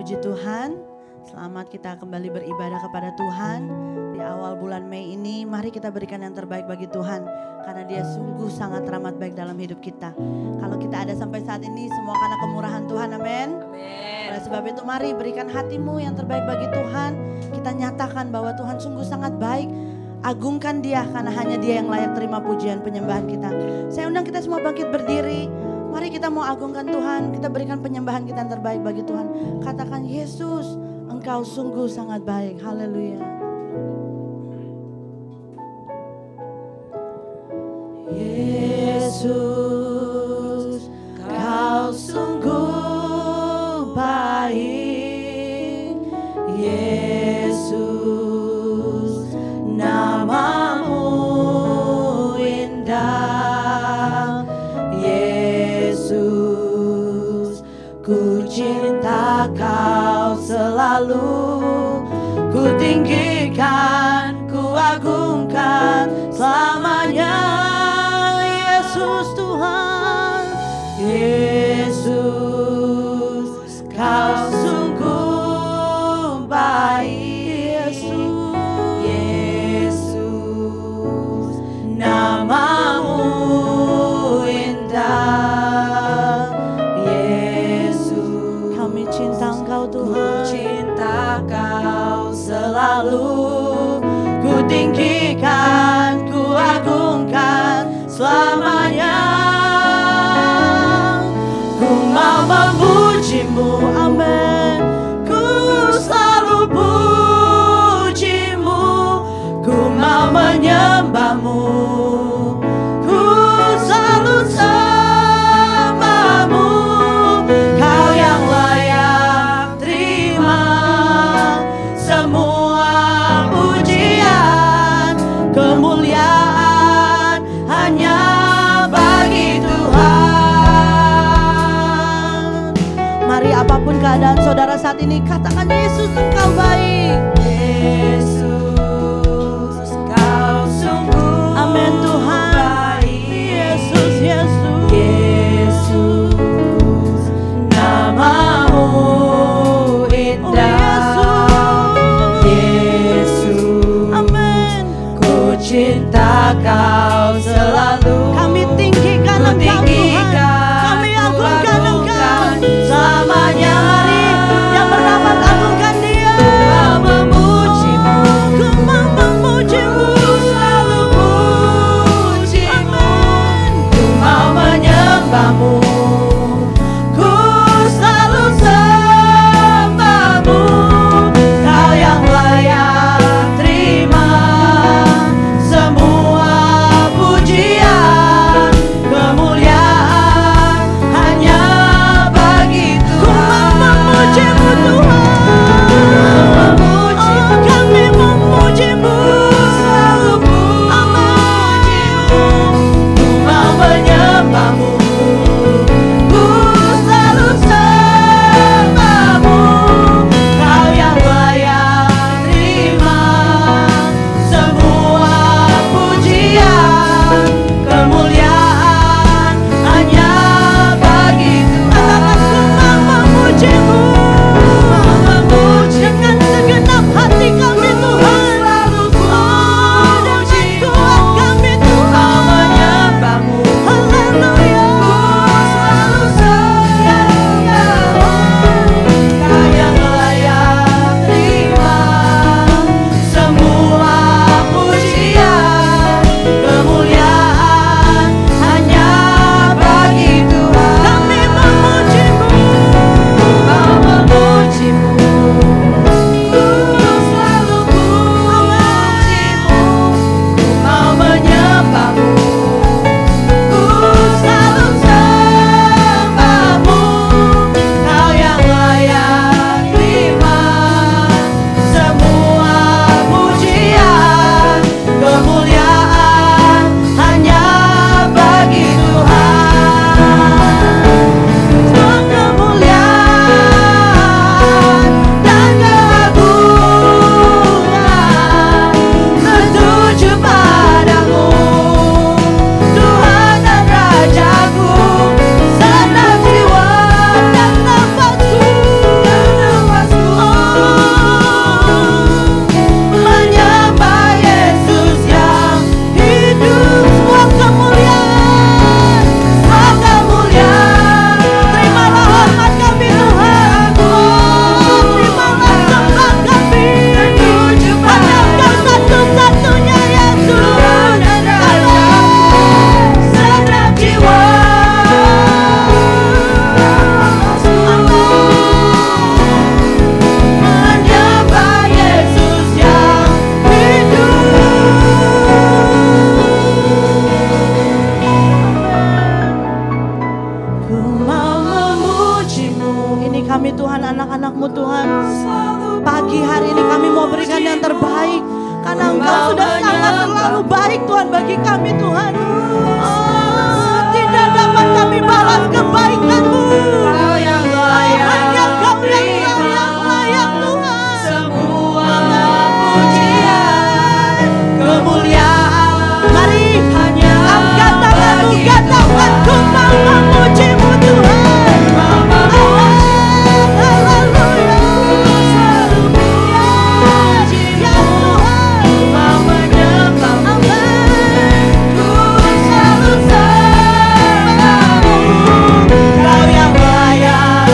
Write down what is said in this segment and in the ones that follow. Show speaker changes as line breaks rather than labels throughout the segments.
Puji Tuhan, selamat kita kembali beribadah kepada Tuhan. Di awal bulan Mei ini, mari kita berikan yang terbaik bagi Tuhan. Karena Dia sungguh sangat teramat baik dalam hidup kita. Kalau kita ada sampai saat ini, semua karena kemurahan Tuhan, amin. Oleh sebab itu mari berikan hatimu yang terbaik bagi Tuhan. Kita nyatakan bahwa Tuhan sungguh sangat baik. Agungkan Dia karena hanya Dia yang layak terima pujian penyembahan kita. Saya undang kita semua bangkit berdiri. Mari kita mau agungkan Tuhan, kita berikan penyembahan kita yang terbaik bagi Tuhan. Katakan, Yesus, Engkau sungguh sangat baik. Haleluya. Yesus, Kau sungguh baik. Yesus, nama-Mu indah. Yesus, ku cinta Kau selalu. Ku tinggikan, ku agungkan selamanya. Yesus Tuhan, Yesus, Kau sungguh baik. Yesus, nama-Mu indah. Yesus, kami cinta Engkau Tuhan. Ku cinta Kau selalu. Ku tinggikan, ku agungkan selamanya. Ku mau memuji-Mu, amin. Ku selalu puji-Mu. Ku mau menyembah-Mu. Ku selalu sembah-Mu. Kau yang layak terima semua pujian, kemuliaan hanya bagi Tuhan. Mari apapun keadaan saudara saat ini, katakan, Yesus Engkau baik. Yesus, Kau sungguh amin Tuhan baik. Yesus, Yesus, Yesus, nama-Mu indah. Yesus, amin. Ku cinta Kau selalu. Kami tinggikan Engkau Tuhan. Kami agungkan Engkau selamanya. Mari yang bernafas agungkan Dia. Ku mau memuji-Mu. Ku mau memuji-Mu. Selalu Kami Tuhan anak-anak-Mu Tuhan. Pagi hari ini kami mau berikan yang terbaik. Karena Engkau sudah sangat terlalu baik Tuhan bagi kami Tuhan. Oh, tidak dapat kami balas kebaikan-Mu.
Kau yang layak,
hanya Kau yang layak Tuhan.
semua pujian, kemuliaan.
Mari
hanya
angkat tanganmu, katakan ku mau memuji-Mu Tuhan. Haleluya.
Selalu puji
Ya Tuhan.
mau menyembah-Mu.
Amin.
Ku selalu sembah-Mu. Kau yang layak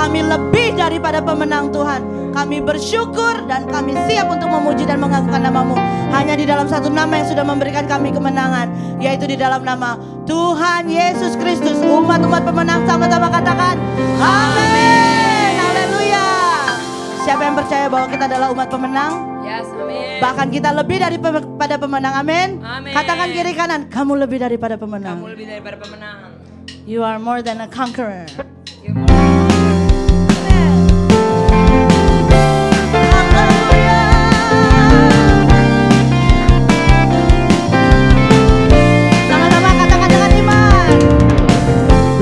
Kami lebih daripada pemenang Tuhan. Kami bersyukur dan kami siap untuk memuji dan mengagungkan nama-Mu. Hanya di dalam satu nama yang sudah memberikan kami kemenangan, yaitu di dalam nama Tuhan Yesus Kristus. Umat-umat pemenang sama-sama katakan amin. Haleluya. Siapa yang percaya bahwa kita adalah umat pemenang?
Yes, amin.
Bahkan kita lebih daripada pemenang, amin.
Amin.
Katakan kiri kanan, kamu lebih daripada pemenang.
Kamu lebih daripada pemenang.
You are more than a conqueror. Sama-sama katakan dengan iman.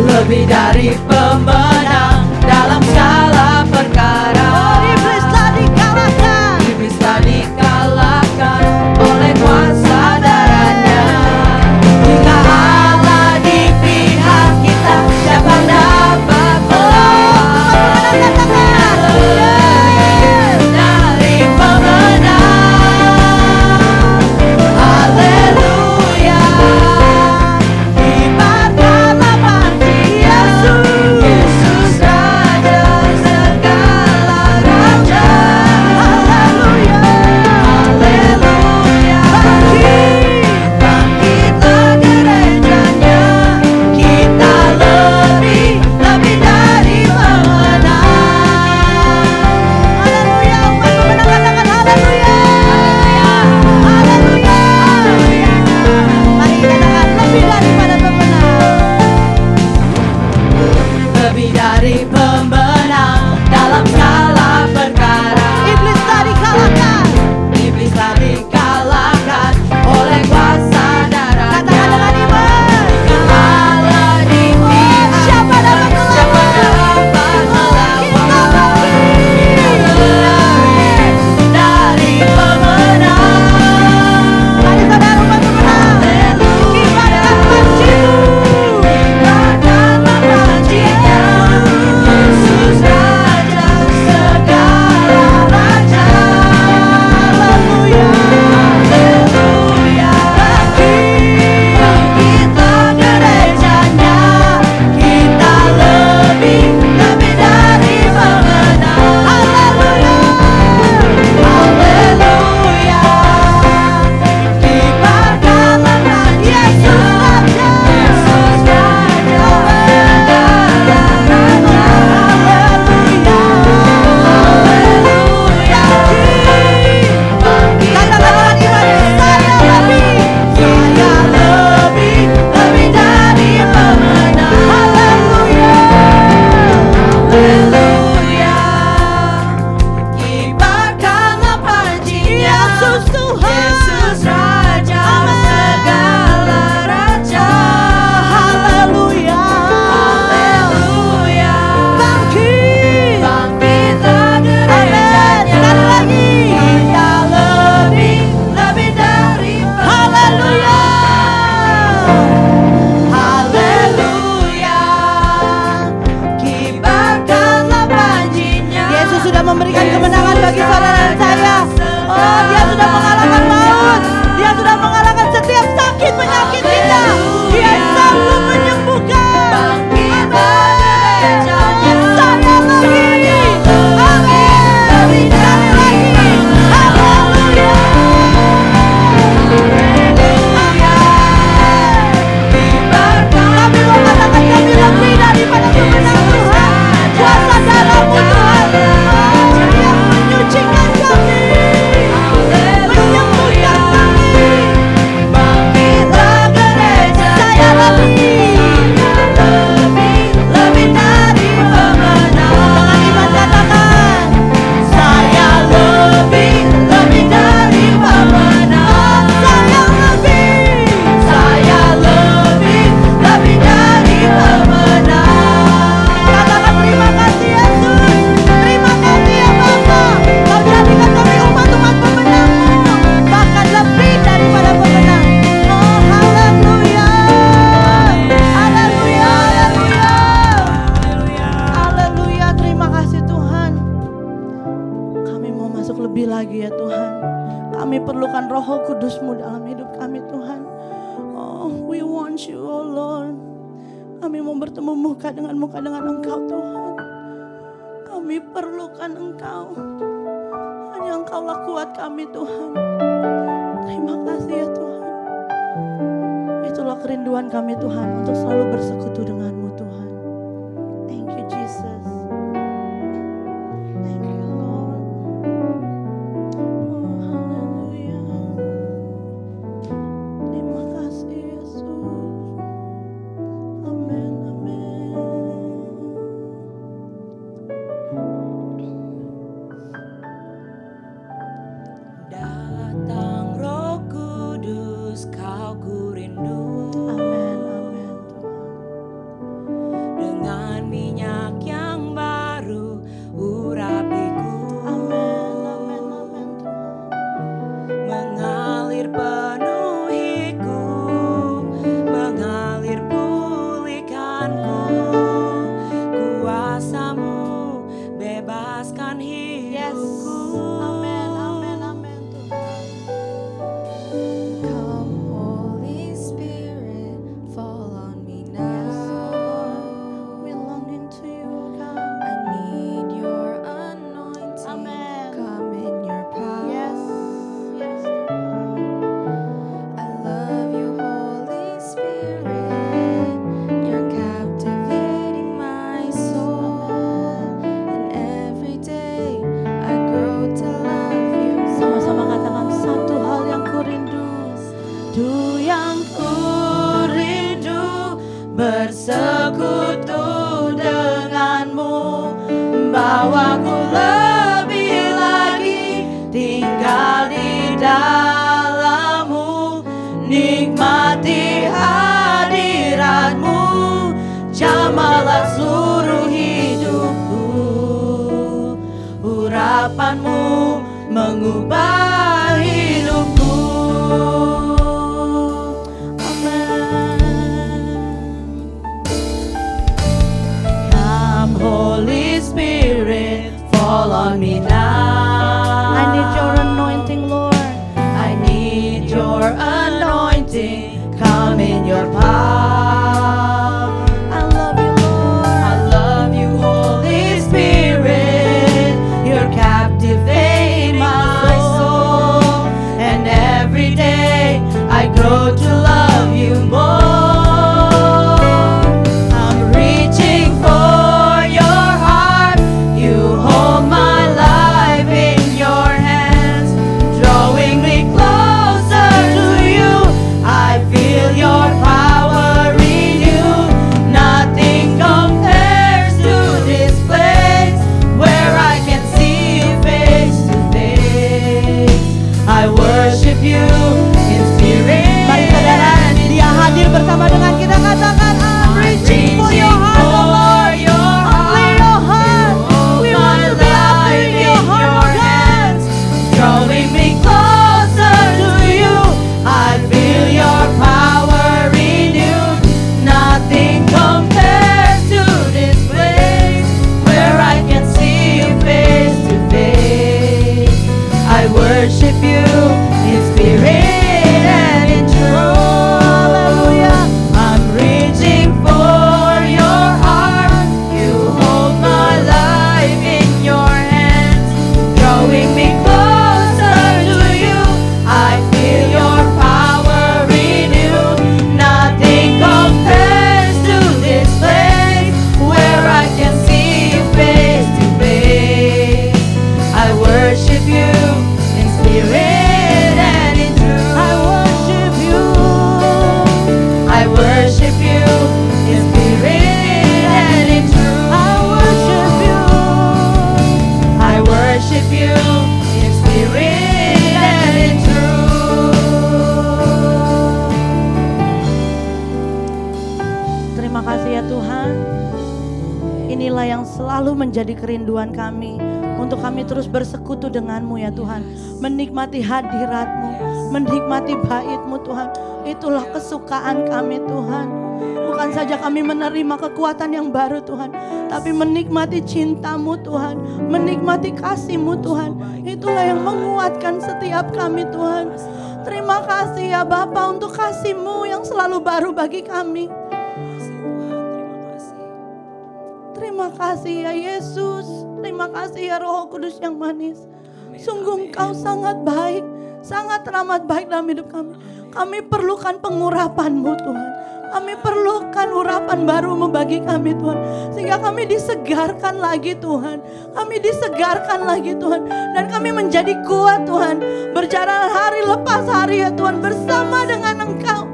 Lebih dari pemenang dalam segala perkara.
Iblis telah dikalahkan.
Iblis telah dikalahkan oleh kuasa darahnya. Jika Allah di pihak kita, siapa dapat melawan? Dari pemenang. Haleluya. Kibarkanlah panji Yesus. Yesus Raja segala raja. Haleluya. Haleluya. Bangkitlah gerejanya. Kita lebih dari pemenang.
Haleluya, umat pemenang katakan haleluya. Haleluya. Mari katakan lebih daripada pemenang.
Lebih dari pemenang dalam segala perkara.
Iblis telah dikalahkan.
Iblis telah dikalahkan oleh kuasa darahnya.
Katakan dengan iman.
Allah di pihak,
Siapa dapat
siapa
melawan?
dapat melawan?
Kita lebih.
Dari pemenang.
Mari saudara umat pemenang. Kibarkan panji-Mu.
Kibarkanlah panjinya. Yesus Raja segala raja.
Haleluya.
Haleluya. Bangkitlah gerejanya. Kita lebih dari pemenang.
Haleluya.
Haleluya. Kibarkanlah panji Yesus Raja. Yesus Raja segala raja. Haleluya. Haleluya.
Katakan dengan iman. Saya lebih.
Saya lebih dari pemenang.
Haleluya.
Haleluya. Kibarkanlah panjinya.
Yesus Tuhan.
Yesus Raja segala raja.
Haleluya.
Haleluya.
Bangkit.
Bangkitlah
Amin.
gerejanya.
Sekali lagi.
Kita lebih dari
Haleluya.
Haleluya. Kibarkanlah panjinya.
Yesus sudah memberikan kemenangan bagi saudara dan saya. Oh, Dia sudah mengalahkan maut. Dia sudah mengalahkan setiap sakit penyakit kita. Dia sanggup menyembuhkan.
Bangkitlah gerejanya.
Saya lagi. Amin. Sekali lagi. Haleluya. Kami mau katakan kami lebih daripada pemenang Tuhan. Kuasa darah-Mu Tuhan. Yang menyucikan kami. Menyembuhkan kami.
Bangkitlah gereja.
Saya lebih.
Lebih dari pemenang.
Dengan iman katakan.
Saya lebih dari pemenang.
Saya lebih.
Saya lebih dari pemenang.
Katakan terima kasih Yesus. Terima kasih ya Bapa. Kau jadikan kami umat-umat pemenang-Mu. Bahkan lebih daripada pemenang. Oh haleluya. Haleluya. Haleluya. Haleluya. Terima kasih Tuhan. Kami mau masuk lebih lagi ya Tuhan. Kami perlukan Roh Kudus-Mu dalam hidup kami Tuhan. Oh, we want you, oh Lord. Kami mau bertemu muka dengan Engkau Tuhan. Kami perlukan Engkau. Hanya Engkaulah kuat kami Tuhan. Terima kasih ya Tuhan. Itulah kerinduan kami Tuhan, untuk selalu bersekutu dengan-Mu Tuhan. Thank you Jesus. Thank you Lord. Oh haleluya. Terima kasih Yesus. Amin, amin.
Datang Roh Kudus, Kau ku rindu.
Amin, amin Tuhan.
Dengan minyak yang baru urapiku.
Amin, amin, amin Tuhan.
Mengalir penuhiku, mengalir pulihkanku. Kuasa-Mu bebaskan hidupku.
Amin, amin, amin Tuhan.
Come, Holy Spirit, fall on me now.
We longing to you, God.
I need your anointing.
Amen.
Come in your power.
Yes, yes.
I love you, Holy Spirit. You're captivating my soul. And every day I grow to love you.
Sama-sama katakan satu hal yang kurindu. Itu yang kurindu, bersekutu denganmu. Bawaku lebih lagi tinggal di dalammu. Nikmati hadiratmu, jamalah seluruh hidupku. Urapanmu mengubah hidupku. Amen. Come Holy Spirit, fall on me now. I need your anointing, Lord. I need your anointing. Come in your power. I love you, Lord. I love you, Holy Spirit. You're captivating my soul. And every day I grow to love you more. I'm reaching for your heart. You hold my life in your hands, drawing me closer to you. I feel your power in you. Nothing compares to this place where I can see you face to face. I worship you in spirit. Mari saudara, Dia hadir bersama dengan kita. Katakan, I'm reaching for your heart, oh Lord. Only your heart. We want to be after your heart, oh God. Drawing me closer to you. I feel your power in you. Nothing compares to this place where I can see you face to face. I worship you in spirit and in truth. Hallelujah. I'm reaching for your heart. You hold my life in your hands, drawing me closer to you. I feel your power in you. Nothing compares to this place where I can see you face to face. I worship you in spirit and in truth. I worship you. I worship you in spirit and in truth. I worship you. I worship you in spirit and in truth. Terima kasih ya Tuhan. Inilah yang selalu menjadi kerinduan kami, untuk kami terus bersekutu dengan-Mu ya Tuhan. Menikmati hadirat-Mu, menikmati bait-Mu Tuhan. Itulah kesukaan kami Tuhan. Bukan saja kami menerima kekuatan yang baru Tuhan, tapi menikmati cinta-Mu Tuhan, menikmati kasih-Mu Tuhan. Itulah yang menguatkan setiap kami Tuhan. Terima kasih ya Bapa untuk kasih-Mu yang selalu baru bagi kami. Terima kasih ya Yesus. Terima kasih ya Roh Kudus yang manis. Sungguh Engkau sangat baik, sangat ramah baik dalam hidup kami. Kami perlukan pengurapan-Mu Tuhan. Kami perlukan urapan baru-Mu bagi kami Tuhan. Sehingga kami disegarkan lagi Tuhan. Kami disegarkan lagi Tuhan. Dan kami menjadi kuat Tuhan. Berjalan hari lepas hari ya Tuhan. Bersama dengan Engkau.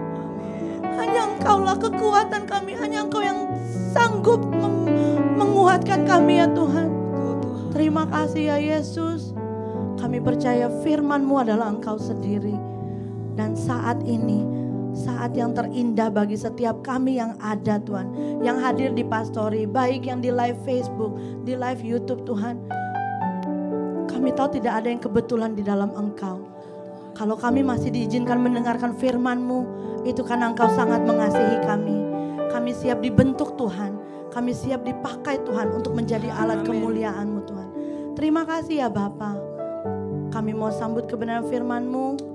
Hanya Engkaulah kekuatan kami. Hanya Engkau yang sanggup menguatkan kami ya Tuhan. Terima kasih ya Yesus. Kami percaya firman-Mu adalah Engkau sendiri. Dan saat ini saat yang terindah bagi setiap kami yang ada Tuhan, yang hadir di Pastori, baik yang di live Facebook, di live YouTube Tuhan. Kami tahu tidak ada yang kebetulan di dalam Engkau. Kalau kami masih diizinkan mendengarkan firman-Mu, itu karena Engkau sangat mengasihi kami. Kami siap dibentuk Tuhan, kami siap dipakai Tuhan untuk menjadi alat kemuliaan-Mu Tuhan. Terima kasih ya Bapa. Kami mau sambut kebenaran firman-Mu.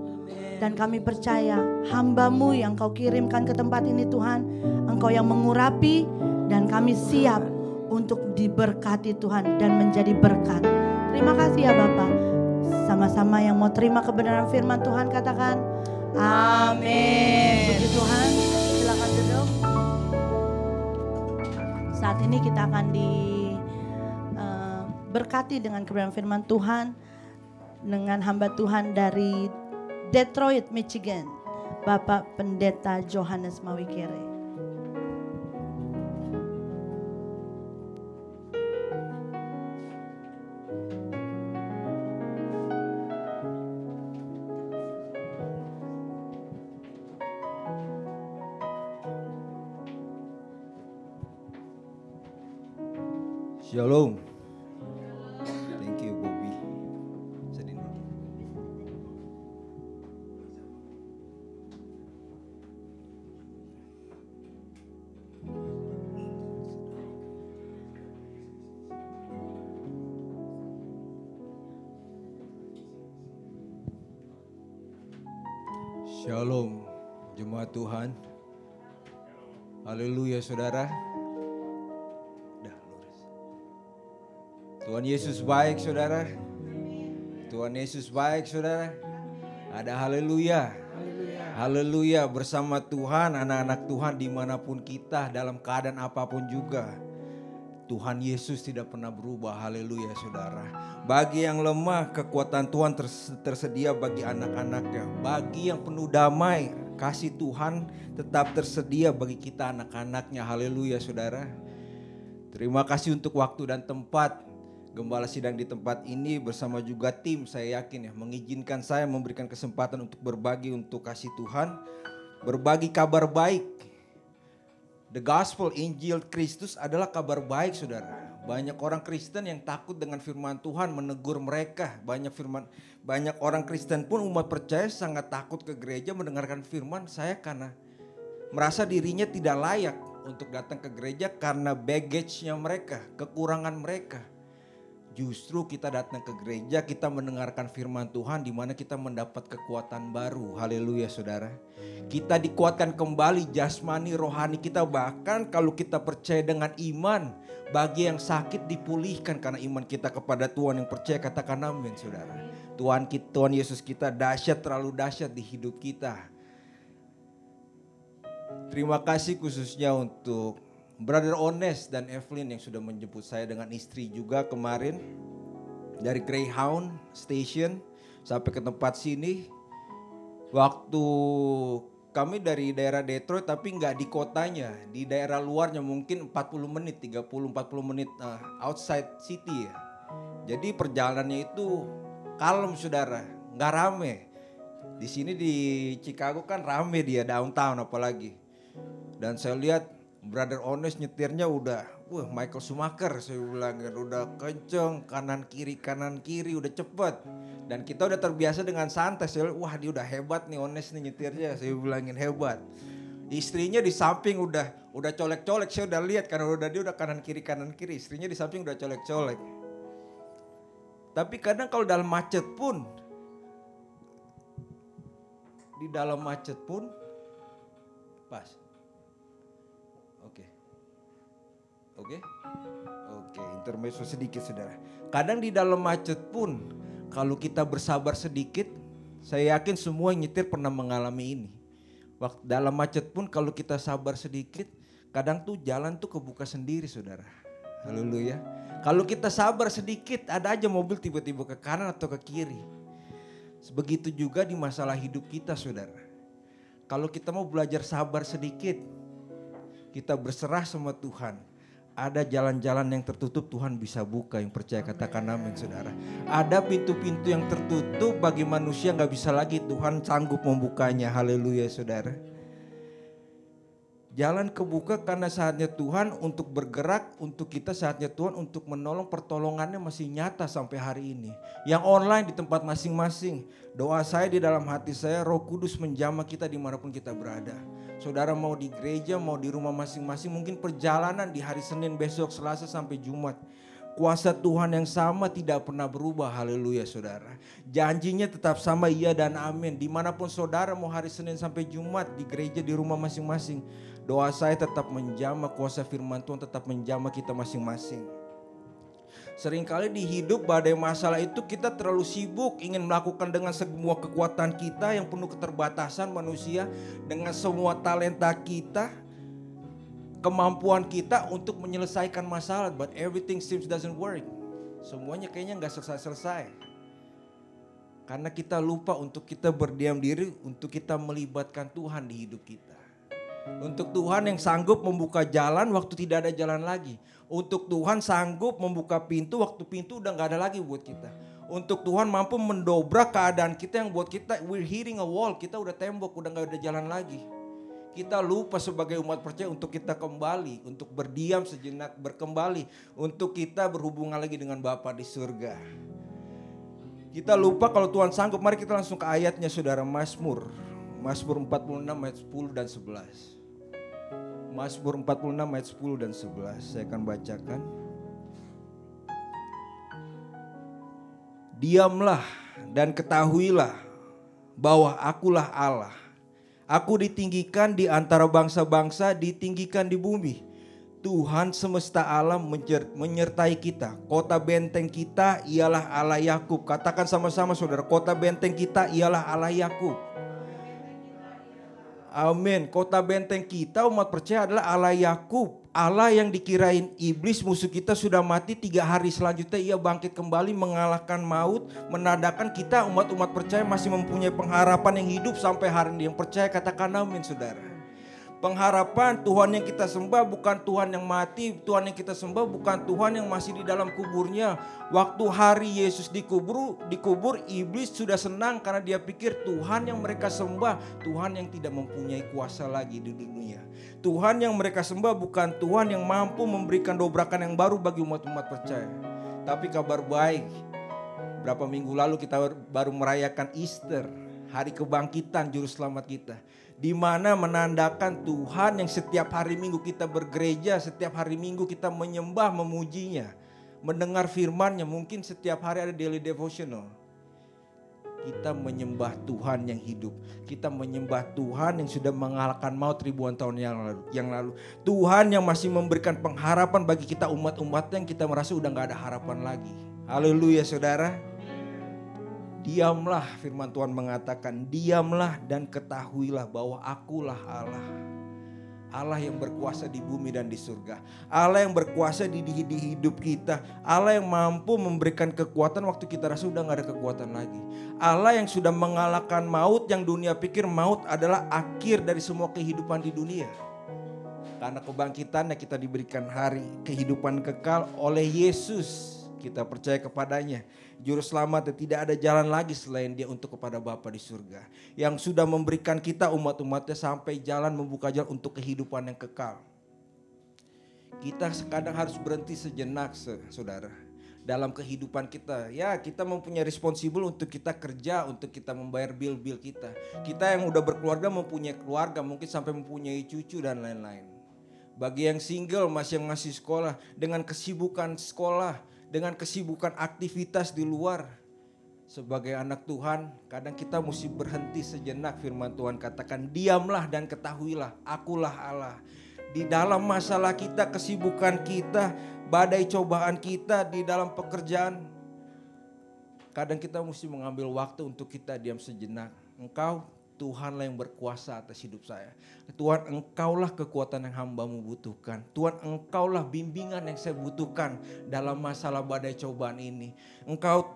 Dan kami percaya hamba-Mu yang Kau kirimkan ke tempat ini Tuhan, Engkau yang mengurapi dan kami siap untuk diberkati Tuhan dan menjadi berkat. Terima kasih ya Bapak. Sama-sama yang mau terima kebenaran firman Tuhan katakan amin. Puji Tuhan, silakan duduk. Saat ini kita akan diberkati dengan kebenaran firman Tuhan dengan hamba Tuhan dari Detroit, Michigan, Bapak Pendeta Johannes Mawikere.
Shalom. Thank you Bobby. Sedih. Shalom, jemaat Tuhan. Haleluya saudara. Tuhan Yesus baik saudara. Tuhan Yesus baik saudara. Ada haleluya. Haleluya bersama Tuhan, anak-anak Tuhan dimanapun kita, dalam keadaan apapun juga. Tuhan Yesus tidak pernah berubah, haleluya saudara. Bagi yang lemah, kekuatan Tuhan tersedia bagi anak-anaknya. Bagi yang penuh damai, kasih Tuhan tetap tersedia bagi kita anak-anaknya, haleluya saudara. Terima kasih untuk waktu dan tempat. Gembala sidang di tempat ini bersama juga tim, saya yakin ya, mengizinkan saya memberikan kesempatan untuk berbagi untuk kasih Tuhan. Berbagi kabar baik. The Gospel, Injil Kristus adalah kabar baik saudara. Banyak orang Kristen yang takut dengan firman Tuhan, menegur mereka. Banyak orang Kristen pun umat percaya sangat takut ke gereja mendengarkan firman. Saya karena merasa dirinya tidak layak untuk datang ke gereja karena baggage-nya mereka, kekurangan mereka. Justru kita datang ke gereja, kita mendengarkan firman Tuhan di mana kita mendapat kekuatan baru. Haleluya saudara. Kita dikuatkan kembali jasmani, rohani kita. Bahkan kalau kita percaya dengan iman, bagi yang sakit dipulihkan karena iman kita kepada Tuhan. Yang percaya katakan amin saudara. Tuhan Yesus kita dahsyat, terlalu dahsyat di hidup kita. Terima kasih khususnya untuk Brother Ones dan Evelyn yang sudah menjemput saya dengan istri juga kemarin dari Greyhound Station sampai ke tempat sini. Waktu kami dari daerah Detroit tapi nggak di kotanya, di daerah luarnya mungkin 40 menit, 30-40 menit outside city ya. Jadi perjalanannya itu kalem saudara, nggak rame. Di sini di Chicago kan rame dia, downtown apalagi. Dan saya lihat Brother Ones nyetirnya udah, Michael Schumacher saya bilang, udah kenceng, kanan kiri udah cepet. Dan kita udah terbiasa dengan santai, saya bilang, wah dia udah hebat nih Ones nih nyetirnya, saya bilangin hebat. Istrinya di samping udah colek-colek, saya udah lihat karena dia udah kanan kiri, istrinya di samping udah colek-colek. Tapi kadang kalau dalam macet pun, pas. Oke? Oke, intermezzo sedikit saudara. Kadang di dalam macet pun kalau kita bersabar sedikit, saya yakin semua yang nyetir pernah mengalami ini. Waktu dalam macet pun kalau kita sabar sedikit, kadang tuh jalan tuh kebuka sendiri saudara. Haleluya. Kalau kita sabar sedikit, ada aja mobil tiba-tiba ke kanan atau ke kiri. Begitu juga di masalah hidup kita saudara. Kalau kita mau belajar sabar sedikit, kita berserah sama Tuhan. Ada jalan-jalan yang tertutup Tuhan bisa buka, yang percaya katakan amin saudara. Ada pintu-pintu yang tertutup bagi manusia gak bisa lagi, Tuhan sanggup membukanya. Haleluya saudara. Jalan kebuka karena saatnya Tuhan untuk bergerak, untuk kita saatnya Tuhan untuk menolong, pertolongannya masih nyata sampai hari ini. Yang online di tempat masing-masing, doa saya di dalam hati saya, Roh Kudus menjamah kita dimanapun kita berada. Saudara mau di gereja, mau di rumah masing-masing, mungkin perjalanan di hari Senin besok, Selasa sampai Jumat. Kuasa Tuhan yang sama tidak pernah berubah, haleluya saudara. Janjinya tetap sama, iya dan amin. Dimanapun saudara mau hari Senin sampai Jumat, di gereja, di rumah masing-masing. Doa saya tetap menjamah, kuasa firman Tuhan tetap menjamah kita masing-masing. Seringkali di hidup badai masalah itu kita terlalu sibuk ingin melakukan dengan semua kekuatan kita yang penuh keterbatasan manusia. Dengan semua talenta kita, kemampuan kita untuk menyelesaikan masalah, but everything seems doesn't work. Semuanya kayaknya gak selesai-selesai. Karena kita lupa untuk kita berdiam diri, untuk kita melibatkan Tuhan di hidup kita. Untuk Tuhan yang sanggup membuka jalan waktu tidak ada jalan lagi. Untuk Tuhan sanggup membuka pintu waktu pintu udah gak ada lagi buat kita. Untuk Tuhan mampu mendobrak keadaan kita yang buat kita we're hitting a wall, kita udah tembok, udah gak ada jalan lagi. Kita lupa sebagai umat percaya untuk kita kembali, untuk berdiam sejenak, berkembali, untuk kita berhubungan lagi dengan Bapa di surga. Kita lupa kalau Tuhan sanggup. Mari kita langsung ke ayatnya saudara. Mazmur 46 ayat 10 dan 11. Mazmur 46 ayat 10 dan 11. Saya akan bacakan. Diamlah dan ketahuilah bahwa akulah Allah. Aku ditinggikan di antara bangsa-bangsa, ditinggikan di bumi. Tuhan semesta alam menyertai kita. Kota benteng kita ialah Allah Yakub. Katakan sama-sama saudara, kota benteng kita ialah Allah Yakub. Amin. Kota benteng kita umat percaya adalah Allah Yakub. Allah yang dikirain iblis musuh kita sudah mati, 3 hari selanjutnya ia bangkit kembali mengalahkan maut. Menandakan kita umat-umat percaya masih mempunyai pengharapan yang hidup sampai hari ini. Yang percaya katakan amin saudara. Pengharapan Tuhan yang kita sembah bukan Tuhan yang mati. Tuhan yang kita sembah bukan Tuhan yang masih di dalam kuburnya. Waktu hari Yesus dikubur iblis sudah senang karena dia pikir Tuhan yang mereka sembah Tuhan yang tidak mempunyai kuasa lagi di dunia. Tuhan yang mereka sembah bukan Tuhan yang mampu memberikan dobrakan yang baru bagi umat-umat percaya. Tapi kabar baik, berapa minggu lalu kita baru merayakan Easter, hari kebangkitan juru selamat kita. Di mana menandakan Tuhan yang setiap hari Minggu kita bergereja, setiap hari Minggu kita menyembah, memujinya, mendengar firman-Nya. Mungkin setiap hari ada daily devotional. Kita menyembah Tuhan yang hidup. Kita menyembah Tuhan yang sudah mengalahkan maut ribuan tahun yang lalu. Tuhan yang masih memberikan pengharapan bagi kita umat-umat yang kita merasa udah gak ada harapan lagi. Haleluya saudara. Diamlah, firman Tuhan mengatakan, diamlah dan ketahuilah bahwa akulah Allah. Allah yang berkuasa di bumi dan di surga. Allah yang berkuasa di hidup kita. Allah yang mampu memberikan kekuatan waktu kita rasa udah gak ada kekuatan lagi. Allah yang sudah mengalahkan maut, yang dunia pikir maut adalah akhir dari semua kehidupan di dunia. Karena kebangkitannya kita diberikan hari kehidupan kekal oleh Yesus. Kita percaya kepadanya. Juru selamat, tidak ada jalan lagi selain dia untuk kepada Bapa di surga. Yang sudah memberikan kita umat-umatnya sampai jalan membuka jalan untuk kehidupan yang kekal. Kita kadang harus berhenti sejenak saudara. Dalam kehidupan kita. Ya kita mempunyai responsibel untuk kita kerja, untuk kita membayar bil-bil kita. Kita yang udah berkeluarga mempunyai keluarga, mungkin sampai mempunyai cucu dan lain-lain. Bagi yang single masih sekolah, dengan kesibukan sekolah, dengan kesibukan aktivitas di luar. Sebagai anak Tuhan, kadang kita mesti berhenti sejenak. Firman Tuhan katakan, diamlah dan ketahuilah, akulah Allah. di dalam masalah kita, kesibukan kita, badai cobaan kita, di dalam pekerjaan. Kadang kita mesti mengambil waktu untuk kita diam sejenak. Engkau Tuhanlah yang berkuasa atas hidup saya. Tuhan, Engkaulah kekuatan yang hamba-Mu butuhkan. Tuhan, Engkaulah bimbingan yang saya butuhkan dalam masalah badai cobaan ini.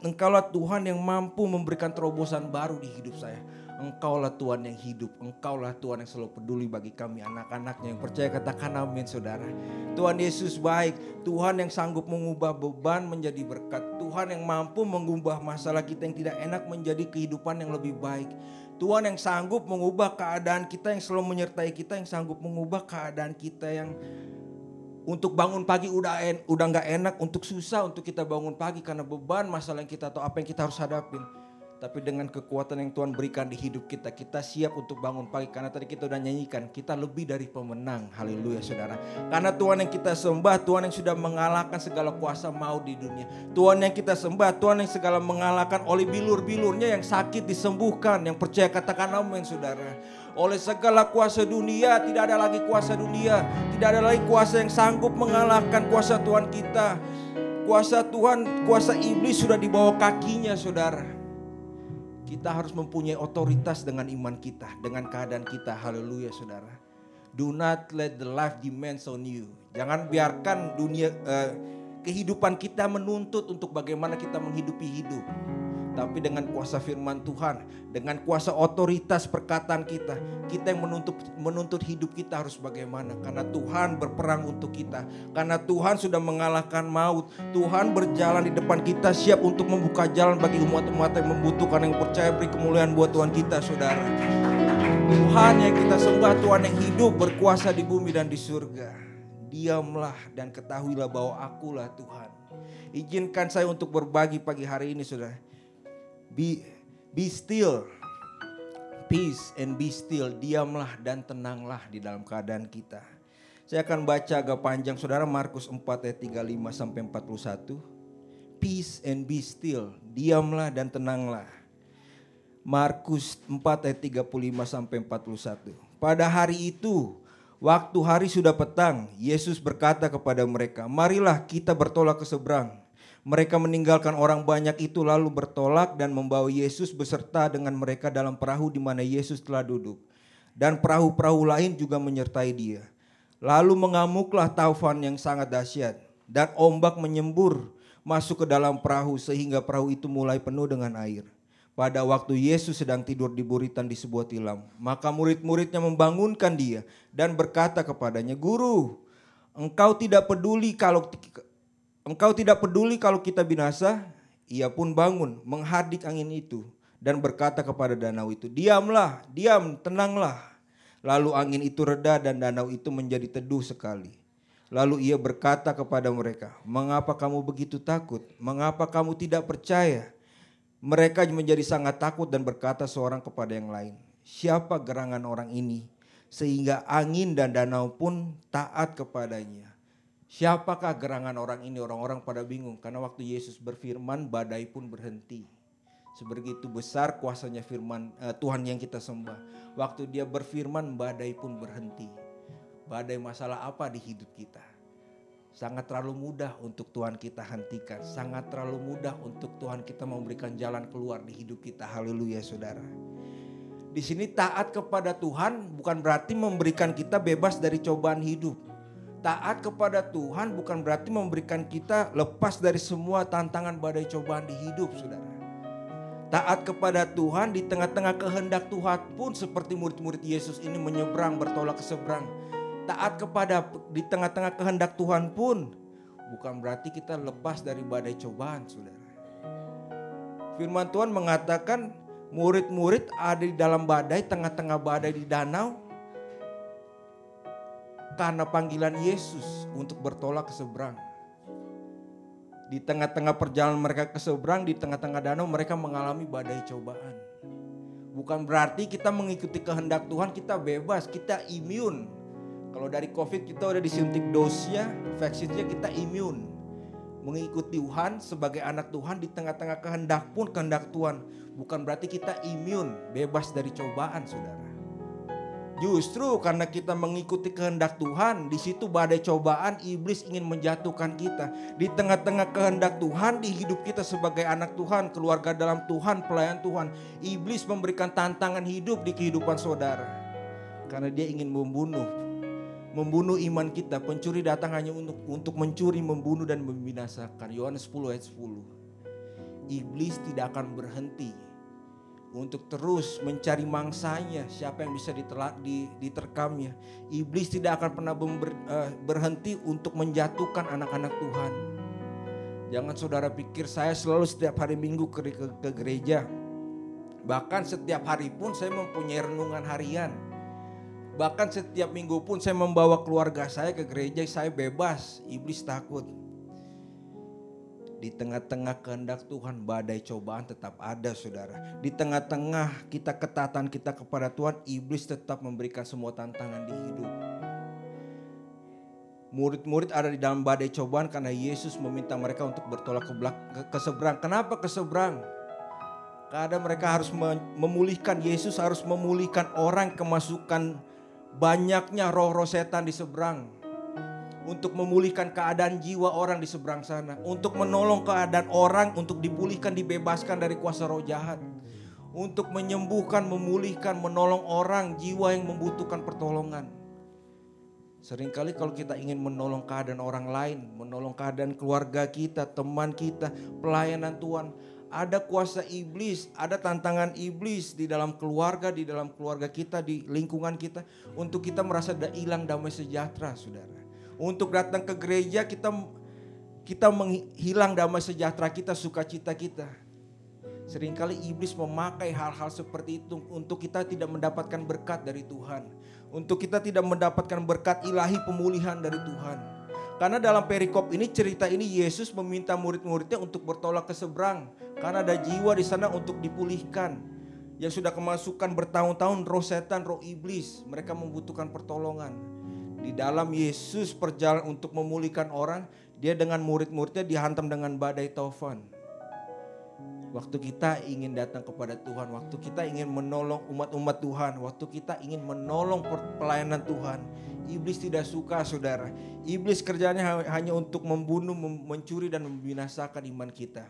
Engkaulah Tuhan yang mampu memberikan terobosan baru di hidup saya. Engkaulah Tuhan yang hidup. Engkaulah Tuhan yang selalu peduli bagi kami anak-anaknya yang percaya. Katakan amin, saudara. Tuhan Yesus baik. Tuhan yang sanggup mengubah beban menjadi berkat. Tuhan yang mampu mengubah masalah kita yang tidak enak menjadi kehidupan yang lebih baik. Tuhan yang sanggup mengubah keadaan kita, yang selalu menyertai kita, yang sanggup mengubah keadaan kita yang untuk bangun pagi udah gak enak, untuk susah untuk kita bangun pagi karena beban masalah yang kita tahu apa yang kita harus hadapin. Tapi dengan kekuatan yang Tuhan berikan di hidup kita, kita siap untuk bangun pagi. Karena tadi kita udah nyanyikan, kita lebih dari pemenang. Haleluya saudara. Karena Tuhan yang kita sembah, Tuhan yang sudah mengalahkan segala kuasa maut di dunia. Tuhan yang kita sembah, Tuhan yang segala mengalahkan, oleh bilur-bilurnya yang sakit disembuhkan. Yang percaya katakan amin saudara. Oleh segala kuasa dunia, tidak ada lagi kuasa dunia. Tidak ada lagi kuasa yang sanggup mengalahkan kuasa Tuhan kita. Kuasa Tuhan, kuasa iblis sudah di bawah kakinya saudara. Kita harus mempunyai otoritas dengan iman kita, dengan keadaan kita. Haleluya saudara. Do not let the life demands on you. Jangan biarkan dunia kehidupan kita menuntut untuk bagaimana kita menghidupi hidup. Tapi dengan kuasa firman Tuhan, dengan kuasa otoritas perkataan kita, kita yang menuntut hidup kita harus bagaimana. Karena Tuhan berperang untuk kita. Karena Tuhan sudah mengalahkan maut. Tuhan berjalan di depan kita, siap untuk membuka jalan bagi umat-umat yang membutuhkan, yang percaya. Beri kemuliaan buat Tuhan kita saudara. Tuhan yang kita sembah, Tuhan yang hidup berkuasa di bumi dan di surga. Diamlah dan ketahuilah bahwa akulah Tuhan. Izinkan saya untuk berbagi pagi hari ini saudara. Be still, peace and be still. Diamlah dan tenanglah di dalam keadaan kita. Saya akan baca agak panjang saudara, Markus 4 ayat 35 sampai 41. Peace and be still. Diamlah dan tenanglah. Markus 4 ayat 35 sampai 41. Pada hari itu, waktu hari sudah petang, Yesus berkata kepada mereka, marilah kita bertolak ke seberang. Mereka meninggalkan orang banyak itu lalu bertolak dan membawa Yesus beserta dengan mereka dalam perahu di mana Yesus telah duduk. Dan perahu-perahu lain juga menyertai dia. Lalu mengamuklah taufan yang sangat dahsyat dan ombak menyembur masuk ke dalam perahu sehingga perahu itu mulai penuh dengan air. Pada waktu Yesus sedang tidur di buritan di sebuah tilam, maka murid-muridnya membangunkan dia dan berkata kepadanya, Guru, engkau tidak peduli kalau kita binasa? Ia pun bangun, menghardik angin itu dan berkata kepada danau itu, diamlah, diam, tenanglah. Lalu angin itu reda dan danau itu menjadi teduh sekali. Lalu ia berkata kepada mereka, mengapa kamu begitu takut? Mengapa kamu tidak percaya? Mereka menjadi sangat takut dan berkata seorang kepada yang lain, siapa gerangan orang ini sehingga angin dan danau pun taat kepadanya? Siapakah gerangan orang ini? Orang-orang pada bingung karena waktu Yesus berfirman badai pun berhenti. Sebegitu besar kuasanya firman Tuhan yang kita sembah. Waktu dia berfirman badai pun berhenti. Badai masalah apa di hidup kita? Sangat terlalu mudah untuk Tuhan kita hentikan. Sangat terlalu mudah untuk Tuhan kita memberikan jalan keluar di hidup kita. Haleluya saudara. Di sini taat kepada Tuhan bukan berarti memberikan kita bebas dari cobaan hidup. Taat kepada Tuhan bukan berarti memberikan kita lepas dari semua tantangan badai cobaan di hidup saudara. Taat kepada Tuhan di tengah-tengah kehendak Tuhan pun seperti murid-murid Yesus ini menyeberang bertolak ke seberang. Taat kepada di tengah-tengah kehendak Tuhan pun bukan berarti kita lepas dari badai cobaan saudara. Firman Tuhan mengatakan murid-murid ada di dalam badai, tengah-tengah badai di danau. Karena panggilan Yesus untuk bertolak ke seberang. Di tengah-tengah perjalanan mereka ke seberang, di tengah-tengah danau mereka mengalami badai cobaan. Bukan berarti kita mengikuti kehendak Tuhan kita bebas, kita imun. Kalau dari COVID kita udah disuntik dosnya, vaksinnya kita imun. Mengikuti Tuhan sebagai anak Tuhan di tengah-tengah kehendak pun kehendak Tuhan. Bukan berarti kita imun, bebas dari cobaan saudara. Justru karena kita mengikuti kehendak Tuhan, di situ badai cobaan iblis ingin menjatuhkan kita. Di tengah-tengah kehendak Tuhan di hidup kita sebagai anak Tuhan, keluarga dalam Tuhan, pelayan Tuhan, iblis memberikan tantangan hidup di kehidupan saudara. Karena dia ingin membunuh iman kita. Pencuri datang hanya untuk mencuri, membunuh dan membinasakan. Yohanes 10 ayat 10. Iblis tidak akan berhenti untuk terus mencari mangsanya, siapa yang bisa diterkamnya. Iblis tidak akan pernah berhenti untuk menjatuhkan anak-anak Tuhan. Jangan saudara pikir saya selalu setiap hari Minggu ke gereja. Bahkan setiap hari pun saya mempunyai renungan harian. Bahkan setiap minggu pun saya membawa keluarga saya ke gereja, saya bebas, iblis takut. Di tengah-tengah kehendak Tuhan, badai cobaan tetap ada saudara. Di tengah-tengah ketaatan kita kepada Tuhan, iblis tetap memberikan semua tantangan di hidup. Murid-murid ada di dalam badai cobaan karena Yesus meminta mereka untuk bertolak ke seberang. Kenapa ke seberang? Karena mereka harus memulihkan, Yesus harus memulihkan orang kemasukan banyaknya roh-roh setan di seberang. Untuk memulihkan keadaan jiwa orang di seberang sana. Untuk menolong keadaan orang untuk dipulihkan, dibebaskan dari kuasa roh jahat. Untuk menyembuhkan, memulihkan, menolong orang jiwa yang membutuhkan pertolongan. Seringkali kalau kita ingin menolong keadaan orang lain, menolong keadaan keluarga kita, teman kita, pelayanan Tuhan, ada kuasa iblis, ada tantangan iblis di dalam keluarga kita, di lingkungan kita, untuk kita merasa hilang damai sejahtera, saudara. Untuk datang ke gereja kita menghilang damai sejahtera kita, sukacita kita. Seringkali iblis memakai hal-hal seperti itu untuk kita tidak mendapatkan berkat dari Tuhan. Untuk kita tidak mendapatkan berkat ilahi pemulihan dari Tuhan. Karena dalam perikop ini, cerita ini Yesus meminta murid-muridnya untuk bertolak ke seberang. Karena ada jiwa di sana untuk dipulihkan. Yang sudah kemasukan bertahun-tahun roh setan, roh iblis. Mereka membutuhkan pertolongan. Di dalam Yesus perjalanan untuk memulihkan orang, dia dengan murid-muridnya dihantam dengan badai taufan. Waktu kita ingin datang kepada Tuhan, waktu kita ingin menolong umat-umat Tuhan, waktu kita ingin menolong pelayanan Tuhan, iblis tidak suka saudara. Iblis kerjanya hanya untuk membunuh, mencuri dan membinasakan iman kita.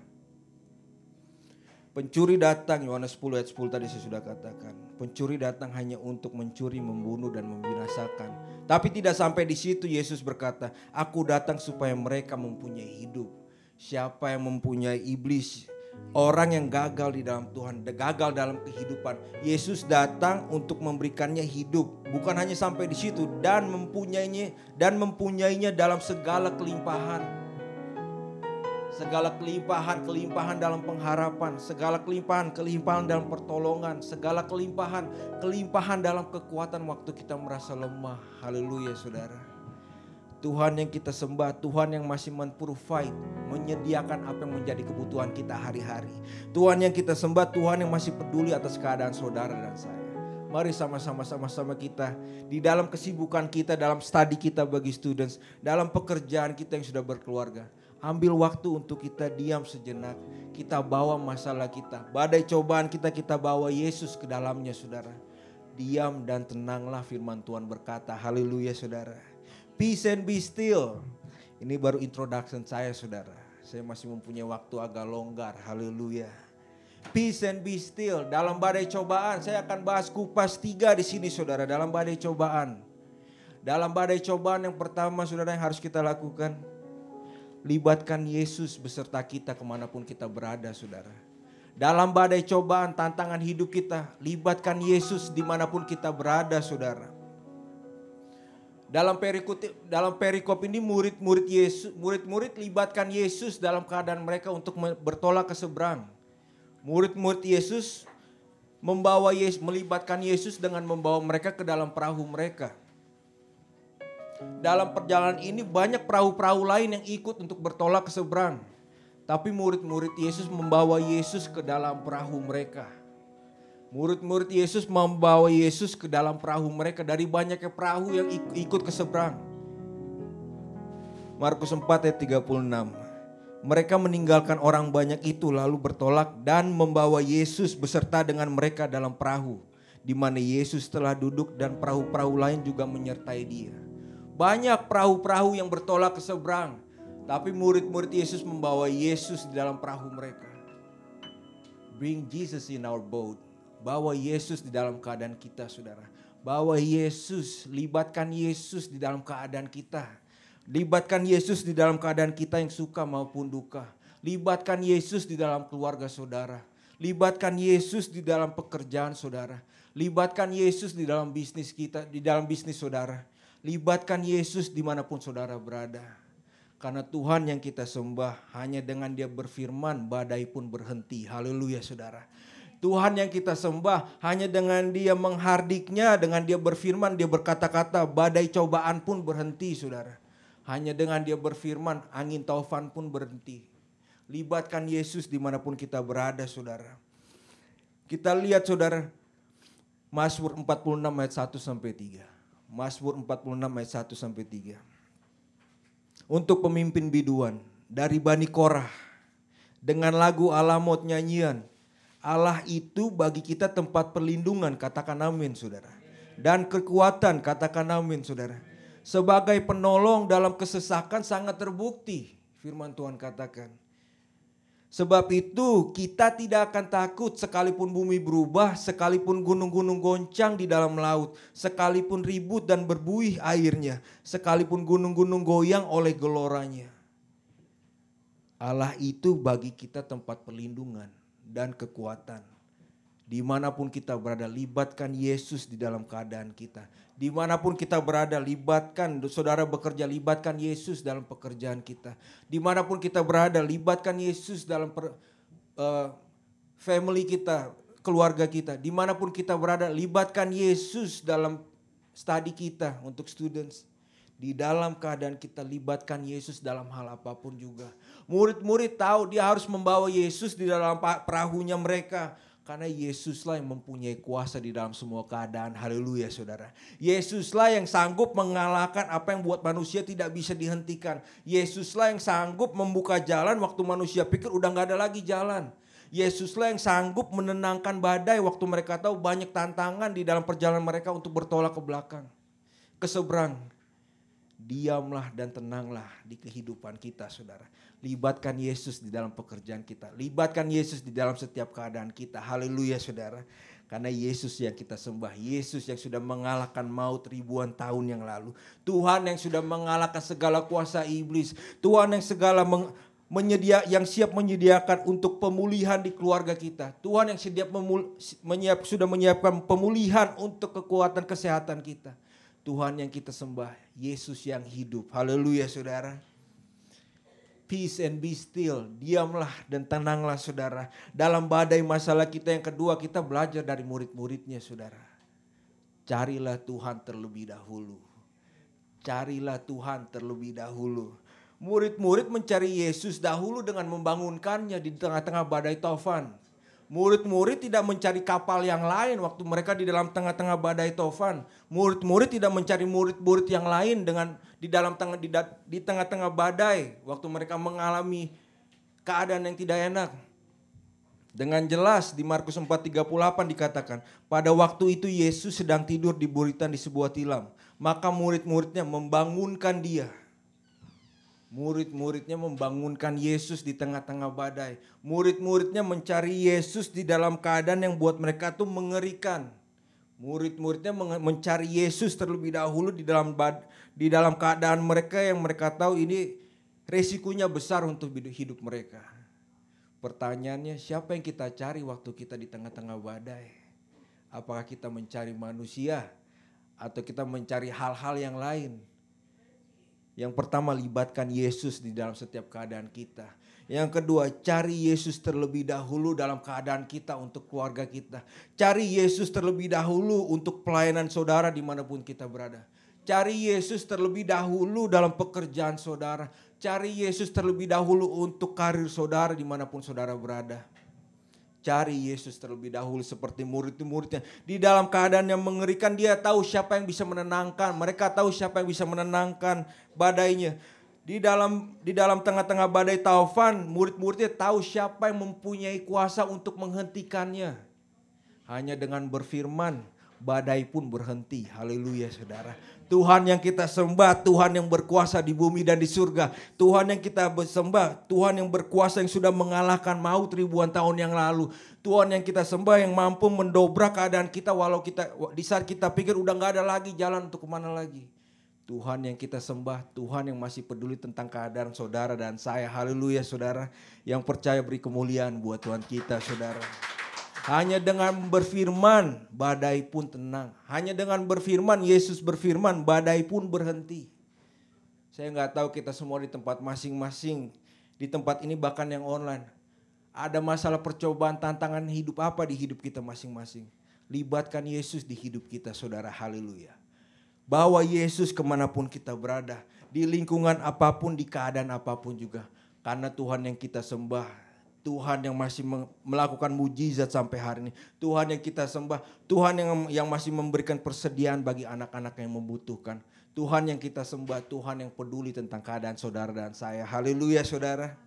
Pencuri datang, Yohanes 10 ayat 10 tadi saya sudah katakan. Pencuri datang hanya untuk mencuri, membunuh dan membinasakan. Tapi tidak sampai di situ, Yesus berkata, aku datang supaya mereka mempunyai hidup. Siapa yang mempunyai iblis? Orang yang gagal di dalam Tuhan, gagal dalam kehidupan. Yesus datang untuk memberikannya hidup. Bukan hanya sampai di situ, dan mempunyainya dalam segala kelimpahan. Segala kelimpahan dalam pengharapan, segala kelimpahan dalam pertolongan, segala kelimpahan dalam kekuatan waktu kita merasa lemah. Haleluya saudara. Tuhan yang kita sembah, Tuhan yang masih men-provide, menyediakan apa yang menjadi kebutuhan kita hari-hari. Tuhan yang kita sembah, Tuhan yang masih peduli atas keadaan saudara dan saya. Mari sama-sama kita di dalam kesibukan kita, dalam studi kita bagi students, dalam pekerjaan kita yang sudah berkeluarga. Ambil waktu untuk kita diam sejenak. Kita bawa masalah kita, badai cobaan kita bawa Yesus ke dalamnya saudara. Diam dan tenanglah, firman Tuhan berkata. Haleluya saudara. Peace and be still. Ini baru introduction saya saudara. Saya masih mempunyai waktu agak longgar. Haleluya. Peace and be still. Dalam badai cobaan, saya akan bahas kupas 3 di sini saudara. Dalam badai cobaan. Dalam badai cobaan yang pertama saudara yang harus kita lakukan, libatkan Yesus beserta kita kemanapun kita berada saudara. Dalam badai cobaan tantangan hidup kita, libatkan Yesus dimanapun kita berada saudara. Dalam perikop ini murid-murid libatkan Yesus dalam keadaan mereka untuk bertolak ke seberang. Murid-murid Yesus melibatkan Yesus dengan membawa mereka ke dalam perahu mereka. Dalam perjalanan ini banyak perahu-perahu lain yang ikut untuk bertolak ke seberang. Tapi murid-murid Yesus membawa Yesus ke dalam perahu mereka. Murid-murid Yesus membawa Yesus ke dalam perahu mereka dari banyaknya perahu yang ikut ke seberang. Markus 4 ayat 36. Mereka meninggalkan orang banyak itu lalu bertolak dan membawa Yesus beserta dengan mereka dalam perahu. di mana Yesus telah duduk dan perahu-perahu lain juga menyertai dia. Banyak perahu-perahu yang bertolak ke seberang, tapi murid-murid Yesus membawa Yesus di dalam perahu mereka. Bring Jesus in our boat. Bawa Yesus di dalam keadaan kita, saudara. Bawa Yesus, libatkan Yesus di dalam keadaan kita. Libatkan Yesus di dalam keadaan kita yang suka maupun duka. Libatkan Yesus di dalam keluarga saudara. Libatkan Yesus di dalam pekerjaan saudara. Libatkan Yesus di dalam bisnis kita, di dalam bisnis saudara. Libatkan Yesus dimanapun saudara berada. Karena Tuhan yang kita sembah, hanya dengan Dia berfirman badai pun berhenti. Haleluya saudara. Tuhan yang kita sembah, hanya dengan Dia menghardiknya, dengan Dia berfirman, Dia berkata-kata, badai cobaan pun berhenti saudara. Hanya dengan Dia berfirman, angin taufan pun berhenti. Libatkan Yesus dimanapun kita berada saudara. Kita lihat saudara, Mazmur 46 ayat 1 sampai 3. Mazmur 46 ayat 1 sampai 3. Untuk pemimpin biduan dari Bani Korah, dengan lagu Alamot nyanyian, Allah itu bagi kita tempat perlindungan, katakan amin saudara. Dan kekuatan, katakan amin saudara. Sebagai penolong dalam kesesakan sangat terbukti, firman Tuhan katakan. Sebab itu kita tidak akan takut sekalipun bumi berubah, sekalipun gunung-gunung goncang di dalam laut, sekalipun ribut dan berbuih airnya, sekalipun gunung-gunung goyang oleh geloranya. Allah itu bagi kita tempat perlindungan dan kekuatan. Dimanapun kita berada, libatkan Yesus di dalam keadaan kita. Dimanapun kita berada, libatkan, saudara bekerja, libatkan Yesus dalam pekerjaan kita. Dimanapun kita berada, libatkan Yesus dalam family kita, keluarga kita. Dimanapun kita berada, libatkan Yesus dalam study kita untuk students. Di dalam keadaan kita, libatkan Yesus dalam hal apapun juga. Murid-murid tahu dia harus membawa Yesus di dalam perahunya mereka. Karena Yesuslah yang mempunyai kuasa di dalam semua keadaan. Haleluya saudara. Yesuslah yang sanggup mengalahkan apa yang buat manusia tidak bisa dihentikan. Yesuslah yang sanggup membuka jalan waktu manusia pikir udah gak ada lagi jalan. Yesuslah yang sanggup menenangkan badai waktu mereka tahu banyak tantangan di dalam perjalanan mereka untuk bertolak ke belakang, ke seberang. Diamlah dan tenanglah di kehidupan kita saudara. Libatkan Yesus di dalam pekerjaan kita. Libatkan Yesus di dalam setiap keadaan kita. Haleluya saudara. Karena Yesus yang kita sembah. Yesus yang sudah mengalahkan maut ribuan tahun yang lalu. Tuhan yang sudah mengalahkan segala kuasa iblis. Tuhan yang yang siap menyediakan untuk pemulihan di keluarga kita. Tuhan yang sudah menyiapkan pemulihan untuk kekuatan kesehatan kita. Tuhan yang kita sembah, Yesus yang hidup. Haleluya saudara. Peace and be still, diamlah dan tenanglah saudara. Dalam badai masalah kita yang kedua, kita belajar dari murid-muridnya saudara. Carilah Tuhan terlebih dahulu. Carilah Tuhan terlebih dahulu. Murid-murid mencari Yesus dahulu dengan membangunkannya di tengah-tengah badai taufan. Murid-murid tidak mencari kapal yang lain waktu mereka di dalam tengah-tengah badai taufan. Murid-murid tidak mencari murid-murid yang lain di tengah-tengah badai waktu mereka mengalami keadaan yang tidak enak. Dengan jelas di Markus 4:38 dikatakan, pada waktu itu Yesus sedang tidur di buritan di sebuah tilam. Maka murid-muridnya membangunkan dia. Murid-muridnya membangunkan Yesus di tengah-tengah badai. Murid-muridnya mencari Yesus di dalam keadaan yang buat mereka tuh mengerikan. Murid-muridnya mencari Yesus terlebih dahulu di dalam keadaan mereka yang mereka tahu ini resikonya besar untuk hidup mereka. Pertanyaannya, siapa yang kita cari waktu kita di tengah-tengah badai? Apakah kita mencari manusia atau kita mencari hal-hal yang lain? Yang pertama, libatkan Yesus di dalam setiap keadaan kita. Yang kedua, cari Yesus terlebih dahulu dalam keadaan kita untuk keluarga kita. Cari Yesus terlebih dahulu untuk pelayanan saudara dimanapun kita berada. Cari Yesus terlebih dahulu dalam pekerjaan saudara. Cari Yesus terlebih dahulu untuk karir saudara dimanapun saudara berada. Cari Yesus terlebih dahulu seperti murid-muridnya. Di dalam keadaan yang mengerikan dia tahu siapa yang bisa menenangkan. Mereka tahu siapa yang bisa menenangkan badainya. Di dalam tengah-tengah badai taufan, murid-muridnya tahu siapa yang mempunyai kuasa untuk menghentikannya. Hanya dengan berfirman, badai pun berhenti. Haleluya saudara. Tuhan yang kita sembah, Tuhan yang berkuasa di bumi dan di surga. Tuhan yang kita sembah, Tuhan yang berkuasa yang sudah mengalahkan maut ribuan tahun yang lalu. Tuhan yang kita sembah yang mampu mendobrak keadaan kita walau kita di saat kita pikir udah gak ada lagi jalan untuk kemana lagi. Tuhan yang kita sembah, Tuhan yang masih peduli tentang keadaan saudara dan saya. Haleluya saudara. Yang percaya beri kemuliaan buat Tuhan kita saudara. Hanya dengan berfirman, badai pun tenang. Hanya dengan berfirman, Yesus berfirman, badai pun berhenti. Saya gak tahu kita semua di tempat masing-masing. Di tempat ini bahkan yang online. Ada masalah percobaan, tantangan hidup apa di hidup kita masing-masing. Libatkan Yesus di hidup kita saudara, haleluya. Bawa Yesus kemanapun kita berada. Di lingkungan apapun, di keadaan apapun juga. Karena Tuhan yang kita sembah, Tuhan yang masih melakukan mujizat sampai hari ini. Tuhan yang kita sembah, Tuhan yang masih memberikan persediaan bagi anak-anak yang membutuhkan. Tuhan yang kita sembah, Tuhan yang peduli tentang keadaan saudara dan saya. Haleluya saudara.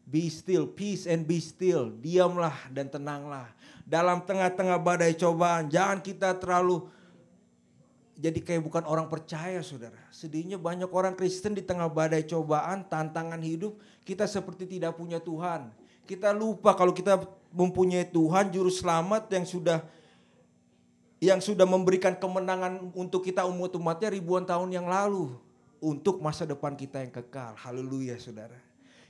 Be still, peace and be still. Diamlah dan tenanglah. Dalam tengah-tengah badai cobaan, jangan kita terlalu jadi kayak bukan orang percaya saudara. Sedihnya banyak orang Kristen di tengah badai cobaan, tantangan hidup, kita seperti tidak punya Tuhan. Kita lupa kalau kita mempunyai Tuhan juru selamat yang sudah memberikan kemenangan untuk kita umat-umatnya ribuan tahun yang lalu. Untuk masa depan kita yang kekal. Haleluya saudara.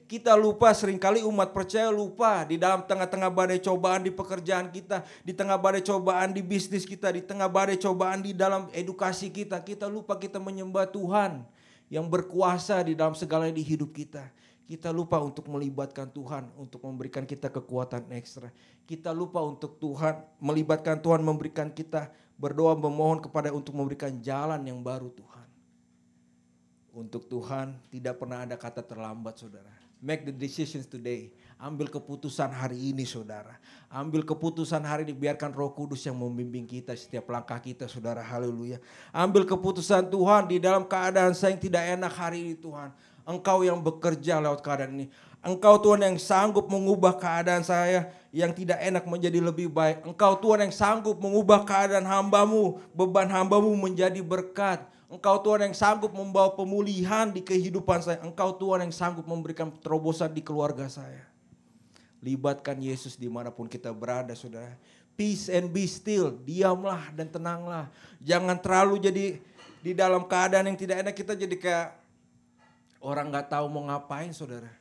Kita lupa, seringkali umat percaya lupa di dalam tengah-tengah badai cobaan di pekerjaan kita, di tengah badai cobaan di bisnis kita, di tengah badai cobaan di dalam edukasi kita. Kita lupa kita menyembah Tuhan yang berkuasa di dalam segala di hidup kita. Kita lupa untuk melibatkan Tuhan, untuk memberikan kita kekuatan ekstra. Kita lupa untuk melibatkan Tuhan, memberikan kita berdoa, memohon kepada untuk memberikan jalan yang baru Tuhan. Untuk Tuhan tidak pernah ada kata terlambat saudara. Make the decisions today. Ambil keputusan hari ini saudara. Ambil keputusan hari ini, biarkan Roh Kudus yang membimbing kita setiap langkah kita saudara. Haleluya. Ambil keputusan Tuhan di dalam keadaan saya yang tidak enak hari ini Tuhan. Engkau yang bekerja lewat keadaan ini. Engkau Tuhan yang sanggup mengubah keadaan saya yang tidak enak menjadi lebih baik. Engkau Tuhan yang sanggup mengubah keadaan hambamu, beban hambamu menjadi berkat. Engkau Tuhan yang sanggup membawa pemulihan di kehidupan saya. Engkau Tuhan yang sanggup memberikan terobosan di keluarga saya. Libatkan Yesus dimanapun kita berada saudara. Peace and be still. Diamlah dan tenanglah. Jangan terlalu jadi di dalam keadaan yang tidak enak kita jadi kayak orang gak tahu mau ngapain saudara.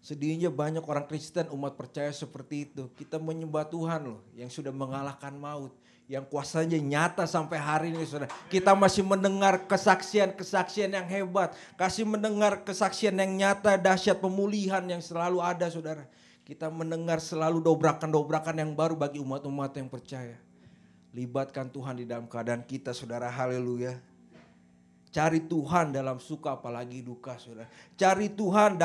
Sedihnya banyak orang Kristen umat percaya seperti itu. Kita menyembah Tuhan loh yang sudah mengalahkan maut. Yang kuasanya nyata sampai hari ini saudara. Kita masih mendengar kesaksian-kesaksian yang hebat. Kasih mendengar kesaksian yang nyata, dahsyat pemulihan yang selalu ada saudara. Kita mendengar selalu dobrakan-dobrakan yang baru bagi umat-umat yang percaya. Libatkan Tuhan di dalam keadaan kita saudara, haleluya. Cari Tuhan dalam suka apalagi duka saudara. Cari Tuhan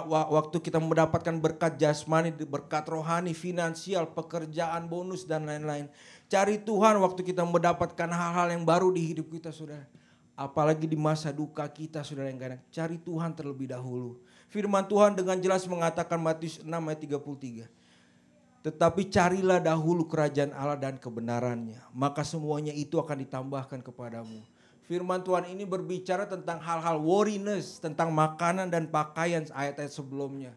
waktu kita mendapatkan berkat jasmani, berkat rohani, finansial, pekerjaan, bonus dan lain-lain. Cari Tuhan waktu kita mendapatkan hal-hal yang baru di hidup kita saudara. Apalagi di masa duka kita saudara yang kadang. Cari Tuhan terlebih dahulu. Firman Tuhan dengan jelas mengatakan Matius 6 ayat 33. Tetapi carilah dahulu kerajaan Allah dan kebenarannya. Maka semuanya itu akan ditambahkan kepadamu. Firman Tuhan ini berbicara tentang hal-hal worriness, tentang makanan dan pakaian ayat-ayat sebelumnya.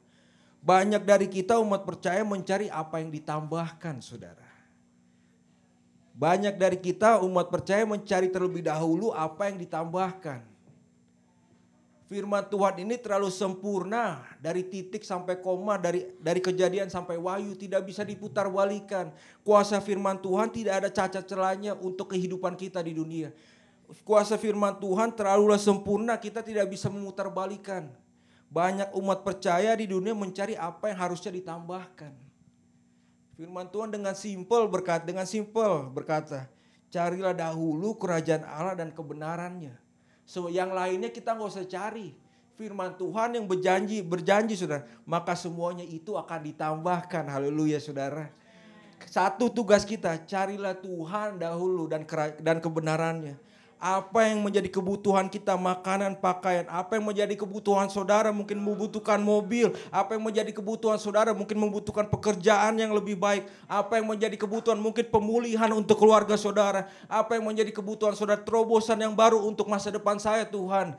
Banyak dari kita umat percaya mencari apa yang ditambahkan saudara. Banyak dari kita umat percaya mencari terlebih dahulu apa yang ditambahkan. Firman Tuhan ini terlalu sempurna dari titik sampai koma, dari kejadian sampai wahyu tidak bisa diputar balikan. Kuasa firman Tuhan tidak ada cacat celahnya untuk kehidupan kita di dunia. Kuasa firman Tuhan terlalulah sempurna, kita tidak bisa memutarbalikan. Banyak umat percaya di dunia mencari apa yang harusnya ditambahkan. Firman Tuhan dengan simpel berkata, carilah dahulu kerajaan Allah dan kebenarannya. Yang lainnya kita nggak usah cari. Firman Tuhan yang berjanji saudara, maka semuanya itu akan ditambahkan. Haleluya saudara. Satu tugas kita, carilah Tuhan dahulu dan kebenarannya. Apa yang menjadi kebutuhan kita, makanan, pakaian. Apa yang menjadi kebutuhan saudara, mungkin membutuhkan mobil. Apa yang menjadi kebutuhan saudara, mungkin membutuhkan pekerjaan yang lebih baik. Apa yang menjadi kebutuhan, mungkin pemulihan untuk keluarga saudara. Apa yang menjadi kebutuhan saudara, terobosan yang baru untuk masa depan saya Tuhan.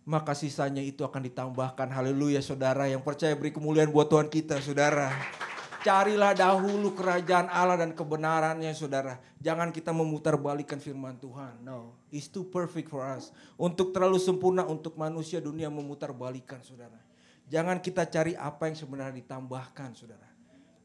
Maka sisanya itu akan ditambahkan. Haleluya saudara, yang percaya beri kemuliaan buat Tuhan kita saudara. Carilah dahulu kerajaan Allah dan kebenarannya saudara. Jangan kita memutarbalikkan firman Tuhan. No, it's too perfect for us. Untuk terlalu sempurna untuk manusia dunia memutarbalikkan saudara. Jangan kita cari apa yang sebenarnya ditambahkan saudara.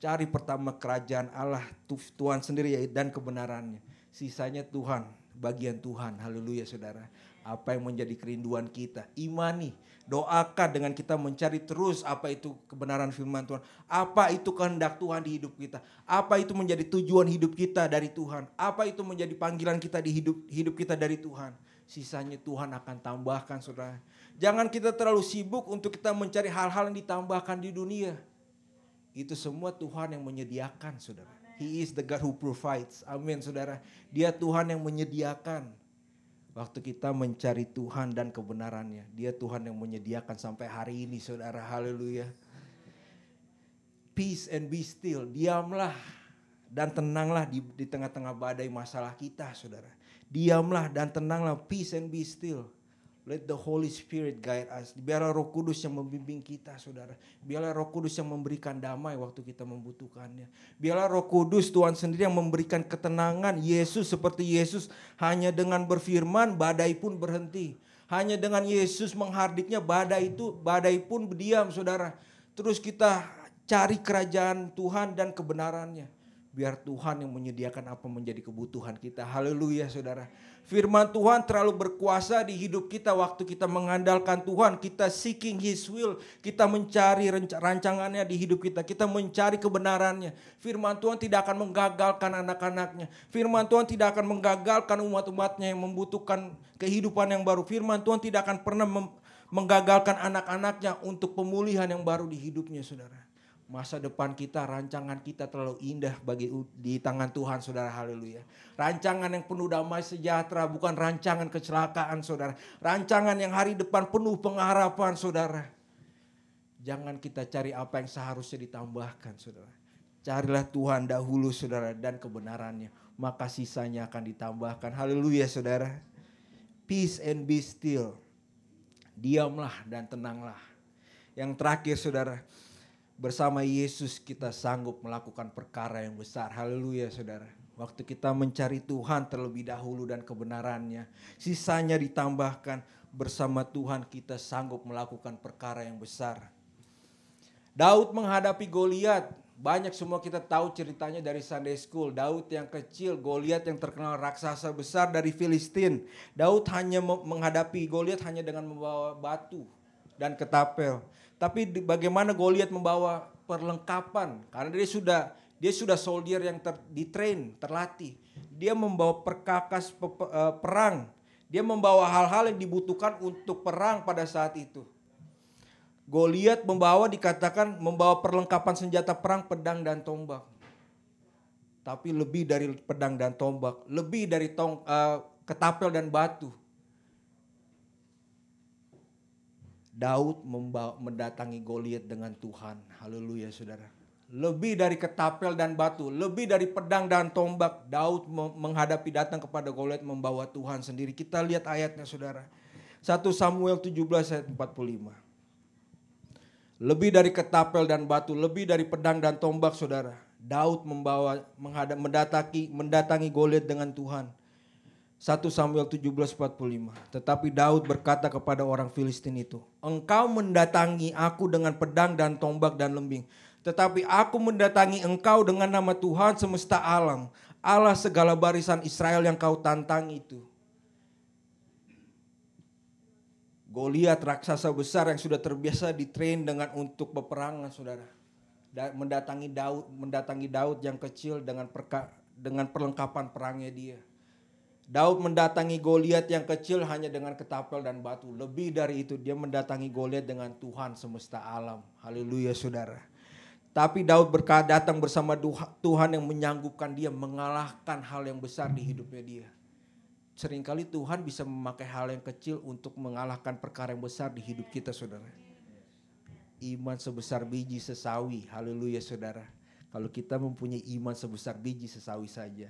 Cari pertama kerajaan Allah, Tuhan sendiri dan kebenarannya. Sisanya Tuhan, bagian Tuhan. Haleluya saudara. Apa yang menjadi kerinduan kita, imani, doakan dengan kita mencari terus apa itu kebenaran firman Tuhan. Apa itu kehendak Tuhan di hidup kita. Apa itu menjadi tujuan hidup kita dari Tuhan. Apa itu menjadi panggilan kita di hidup kita dari Tuhan. Sisanya Tuhan akan tambahkan saudara. Jangan kita terlalu sibuk untuk kita mencari hal-hal yang ditambahkan di dunia. Itu semua Tuhan yang menyediakan saudara. He is the God who provides. Amin saudara. Dia Tuhan yang menyediakan. Waktu kita mencari Tuhan dan kebenarannya, Dia Tuhan yang menyediakan sampai hari ini saudara, haleluya. Peace and be still, diamlah dan tenanglah di tengah-tengah badai masalah kita saudara. Diamlah dan tenanglah, peace and be still. Let the Holy Spirit guide us. Biarlah Roh Kudus yang membimbing kita saudara. Biarlah Roh Kudus yang memberikan damai waktu kita membutuhkannya. Biarlah Roh Kudus Tuhan sendiri yang memberikan ketenangan. Yesus seperti Yesus hanya dengan berfirman badai pun berhenti. Hanya dengan Yesus menghardiknya badai pun berdiam saudara. Terus kita cari kerajaan Tuhan dan kebenarannya. Biar Tuhan yang menyediakan apa menjadi kebutuhan kita. Haleluya saudara. Firman Tuhan terlalu berkuasa di hidup kita waktu kita mengandalkan Tuhan. Kita seeking His will. Kita mencari rancangannya di hidup kita. Kita mencari kebenarannya. Firman Tuhan tidak akan menggagalkan anak-anaknya. Firman Tuhan tidak akan menggagalkan umat-umatnya yang membutuhkan kehidupan yang baru. Firman Tuhan tidak akan pernah menggagalkan anak-anaknya untuk pemulihan yang baru di hidupnya saudara. Masa depan kita, rancangan kita terlalu indah di tangan Tuhan saudara, haleluya. Rancangan yang penuh damai sejahtera, bukan rancangan kecelakaan saudara. Rancangan yang hari depan penuh pengharapan saudara. Jangan kita cari apa yang seharusnya ditambahkan saudara. Carilah Tuhan dahulu saudara dan kebenarannya. Maka sisanya akan ditambahkan, haleluya saudara. Peace and be still. Diamlah dan tenanglah. Yang terakhir saudara. Bersama Yesus kita sanggup melakukan perkara yang besar. Haleluya saudara. Waktu kita mencari Tuhan terlebih dahulu dan kebenarannya. Sisanya ditambahkan. Bersama Tuhan kita sanggup melakukan perkara yang besar. Daud menghadapi Goliat. Banyak semua kita tahu ceritanya dari Sunday School. Daud yang kecil, Goliat yang terkenal raksasa besar dari Filistin. Daud hanya menghadapi Goliat hanya dengan membawa batu dan ketapel. Tapi bagaimana Goliat membawa perlengkapan? Karena dia sudah soldier yang ditrain, terlatih. Dia membawa perkakas perang. Dia membawa hal-hal yang dibutuhkan untuk perang pada saat itu. Goliat dikatakan membawa perlengkapan senjata perang, pedang dan tombak. Tapi lebih dari pedang dan tombak, lebih dari ketapel dan batu. Daud mendatangi Goliat dengan Tuhan. Haleluya saudara. Lebih dari ketapel dan batu, lebih dari pedang dan tombak, Daud datang kepada Goliat membawa Tuhan sendiri. Kita lihat ayatnya saudara. 1 Samuel 17 ayat 45. Lebih dari ketapel dan batu, lebih dari pedang dan tombak saudara. Daud mendatangi Goliat dengan Tuhan. 1 Samuel 17:45. Tetapi Daud berkata kepada orang Filistin itu, engkau mendatangi aku dengan pedang dan tombak dan lembing. Tetapi aku mendatangi engkau dengan nama Tuhan semesta alam, Allah segala barisan Israel yang kau tantang itu. Goliat raksasa besar yang sudah terbiasa ditrain untuk peperangan saudara. Mendatangi Daud yang kecil dengan perlengkapan perangnya dia. Daud mendatangi Goliat yang kecil hanya dengan ketapel dan batu. Lebih dari itu dia mendatangi Goliat dengan Tuhan semesta alam. Haleluya saudara. Tapi Daud datang bersama Tuhan yang menyanggupkan dia mengalahkan hal yang besar di hidupnya dia. Seringkali Tuhan bisa memakai hal yang kecil untuk mengalahkan perkara yang besar di hidup kita, saudara. Iman sebesar biji sesawi, haleluya saudara. Kalau kita mempunyai iman sebesar biji sesawi saja,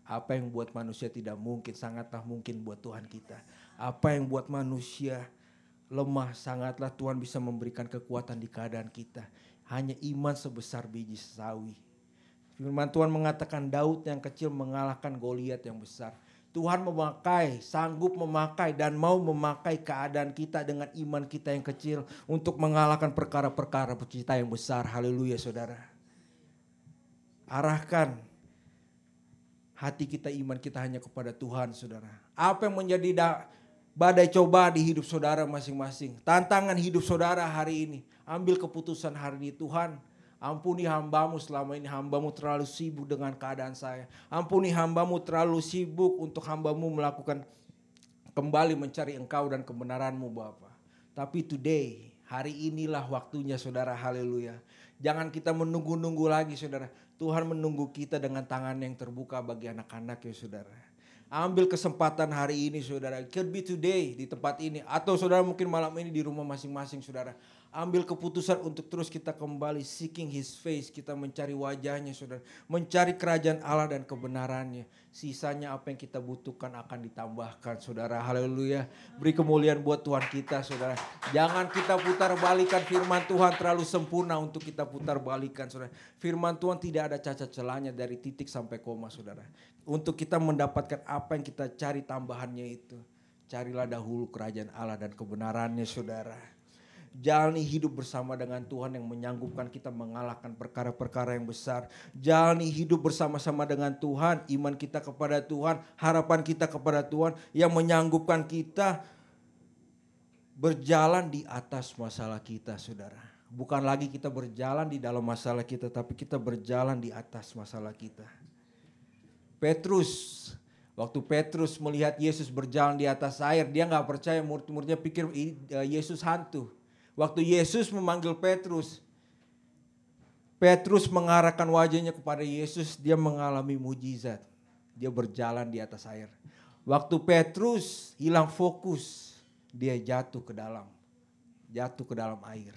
apa yang buat manusia tidak mungkin, sangatlah mungkin buat Tuhan kita. Apa yang buat manusia lemah, sangatlah Tuhan bisa memberikan kekuatan di keadaan kita. Hanya iman sebesar biji sesawi. Firman Tuhan mengatakan Daud yang kecil mengalahkan Goliat yang besar. Tuhan memakai, sanggup memakai dan mau memakai keadaan kita dengan iman kita yang kecil untuk mengalahkan perkara-perkara kita yang besar. Haleluya saudara. Arahkan hati kita, iman kita hanya kepada Tuhan saudara. Apa yang menjadi badai coba di hidup saudara masing-masing. Tantangan hidup saudara hari ini. Ambil keputusan hari ini, Tuhan. Ampuni hambamu, selama ini hambamu terlalu sibuk dengan keadaan saya. Ampuni hambamu terlalu sibuk untuk hambamu melakukan kembali mencari Engkau dan kebenaranmu Bapa. Tapi today, hari inilah waktunya saudara, haleluya. Jangan kita menunggu-nunggu lagi saudara. Tuhan menunggu kita dengan tangan yang terbuka bagi anak-anak ya saudara. Ambil kesempatan hari ini saudara. Could be today di tempat ini. Atau saudara mungkin malam ini di rumah masing-masing saudara. Ambil keputusan untuk terus kita kembali seeking His face. Kita mencari wajahnya saudara. Mencari kerajaan Allah dan kebenarannya. Sisanya apa yang kita butuhkan akan ditambahkan saudara. Haleluya. Beri kemuliaan buat Tuhan kita saudara. Jangan kita putar balikan firman Tuhan terlalu sempurna untuk kita putar balikan saudara. Firman Tuhan tidak ada cacat celahnya dari titik sampai koma saudara. Untuk kita mendapatkan apa yang kita cari tambahannya itu. Carilah dahulu kerajaan Allah dan kebenarannya saudara. Jalani hidup bersama dengan Tuhan yang menyanggupkan kita mengalahkan perkara-perkara yang besar. Jalani hidup bersama-sama dengan Tuhan, iman kita kepada Tuhan, harapan kita kepada Tuhan yang menyanggupkan kita berjalan di atas masalah kita saudara. Bukan lagi kita berjalan di dalam masalah kita, tapi kita berjalan di atas masalah kita. Petrus, waktu Petrus melihat Yesus berjalan di atas air, dia gak percaya, murid-muridnya pikir Yesus hantu. Waktu Yesus memanggil Petrus, Petrus mengarahkan wajahnya kepada Yesus, dia mengalami mujizat. Dia berjalan di atas air. Waktu Petrus hilang fokus, dia jatuh ke dalam air.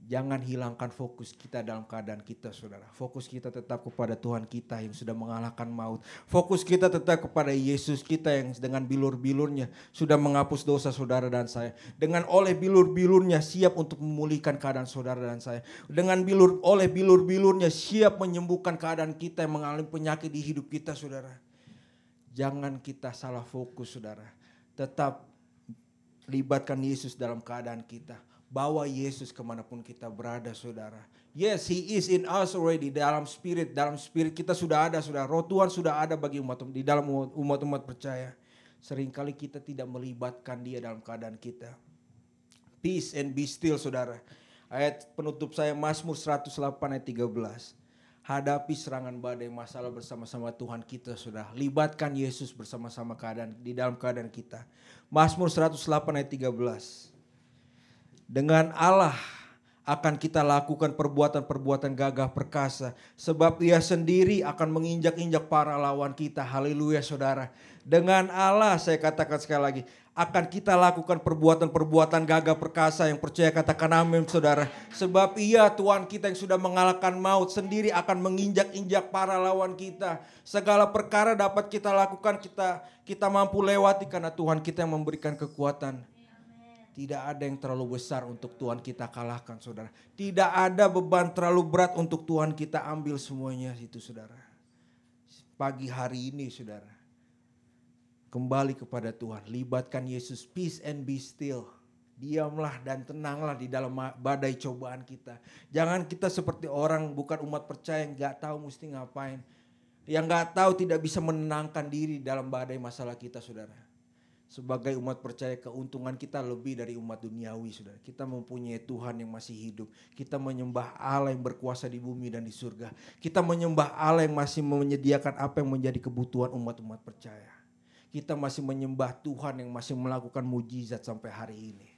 Jangan hilangkan fokus kita dalam keadaan kita saudara. Fokus kita tetap kepada Tuhan kita yang sudah mengalahkan maut. Fokus kita tetap kepada Yesus kita yang dengan bilur-bilurnya sudah menghapus dosa saudara dan saya. Dengan oleh bilur-bilurnya siap untuk memulihkan keadaan saudara dan saya. Dengan oleh bilur-bilurnya siap menyembuhkan keadaan kita yang mengalami penyakit di hidup kita saudara. Jangan kita salah fokus saudara. Tetap libatkan Yesus dalam keadaan kita. Bawa Yesus kemanapun kita berada saudara. Yes, He is in us already. Dalam spirit kita sudah ada saudara. Roh Tuhan sudah ada bagi di dalam umat-umat percaya. Seringkali kita tidak melibatkan Dia dalam keadaan kita. Peace and be still saudara. Ayat penutup saya Mazmur 108 ayat 13. Hadapi serangan badai masalah bersama-sama Tuhan kita saudara. Libatkan Yesus bersama-sama di dalam keadaan kita. Mazmur 108 ayat 13. Dengan Allah akan kita lakukan perbuatan-perbuatan gagah perkasa. Sebab Dia sendiri akan menginjak-injak para lawan kita. Haleluya saudara. Dengan Allah saya katakan sekali lagi. Akan kita lakukan perbuatan-perbuatan gagah perkasa. Yang percaya katakan amin saudara. Sebab Ia Tuhan kita yang sudah mengalahkan maut. Sendiri akan menginjak-injak para lawan kita. Segala perkara dapat kita lakukan. Kita mampu lewati karena Tuhan kita yang memberikan kekuatan. Tidak ada yang terlalu besar untuk Tuhan kita kalahkan saudara. Tidak ada beban terlalu berat untuk Tuhan kita ambil semuanya itu saudara. Pagi hari ini saudara. Kembali kepada Tuhan. Libatkan Yesus. Peace and be still. Diamlah dan tenanglah di dalam badai cobaan kita. Jangan kita seperti orang bukan umat percaya yang gak tahu mesti ngapain. Yang gak tahu tidak bisa menenangkan diri dalam badai masalah kita saudara. Sebagai umat percaya keuntungan kita lebih dari umat duniawi saudara. Kita mempunyai Tuhan yang masih hidup. Kita menyembah Allah yang berkuasa di bumi dan di surga. Kita menyembah Allah yang masih menyediakan apa yang menjadi kebutuhan umat-umat percaya. Kita masih menyembah Tuhan yang masih melakukan mujizat sampai hari ini.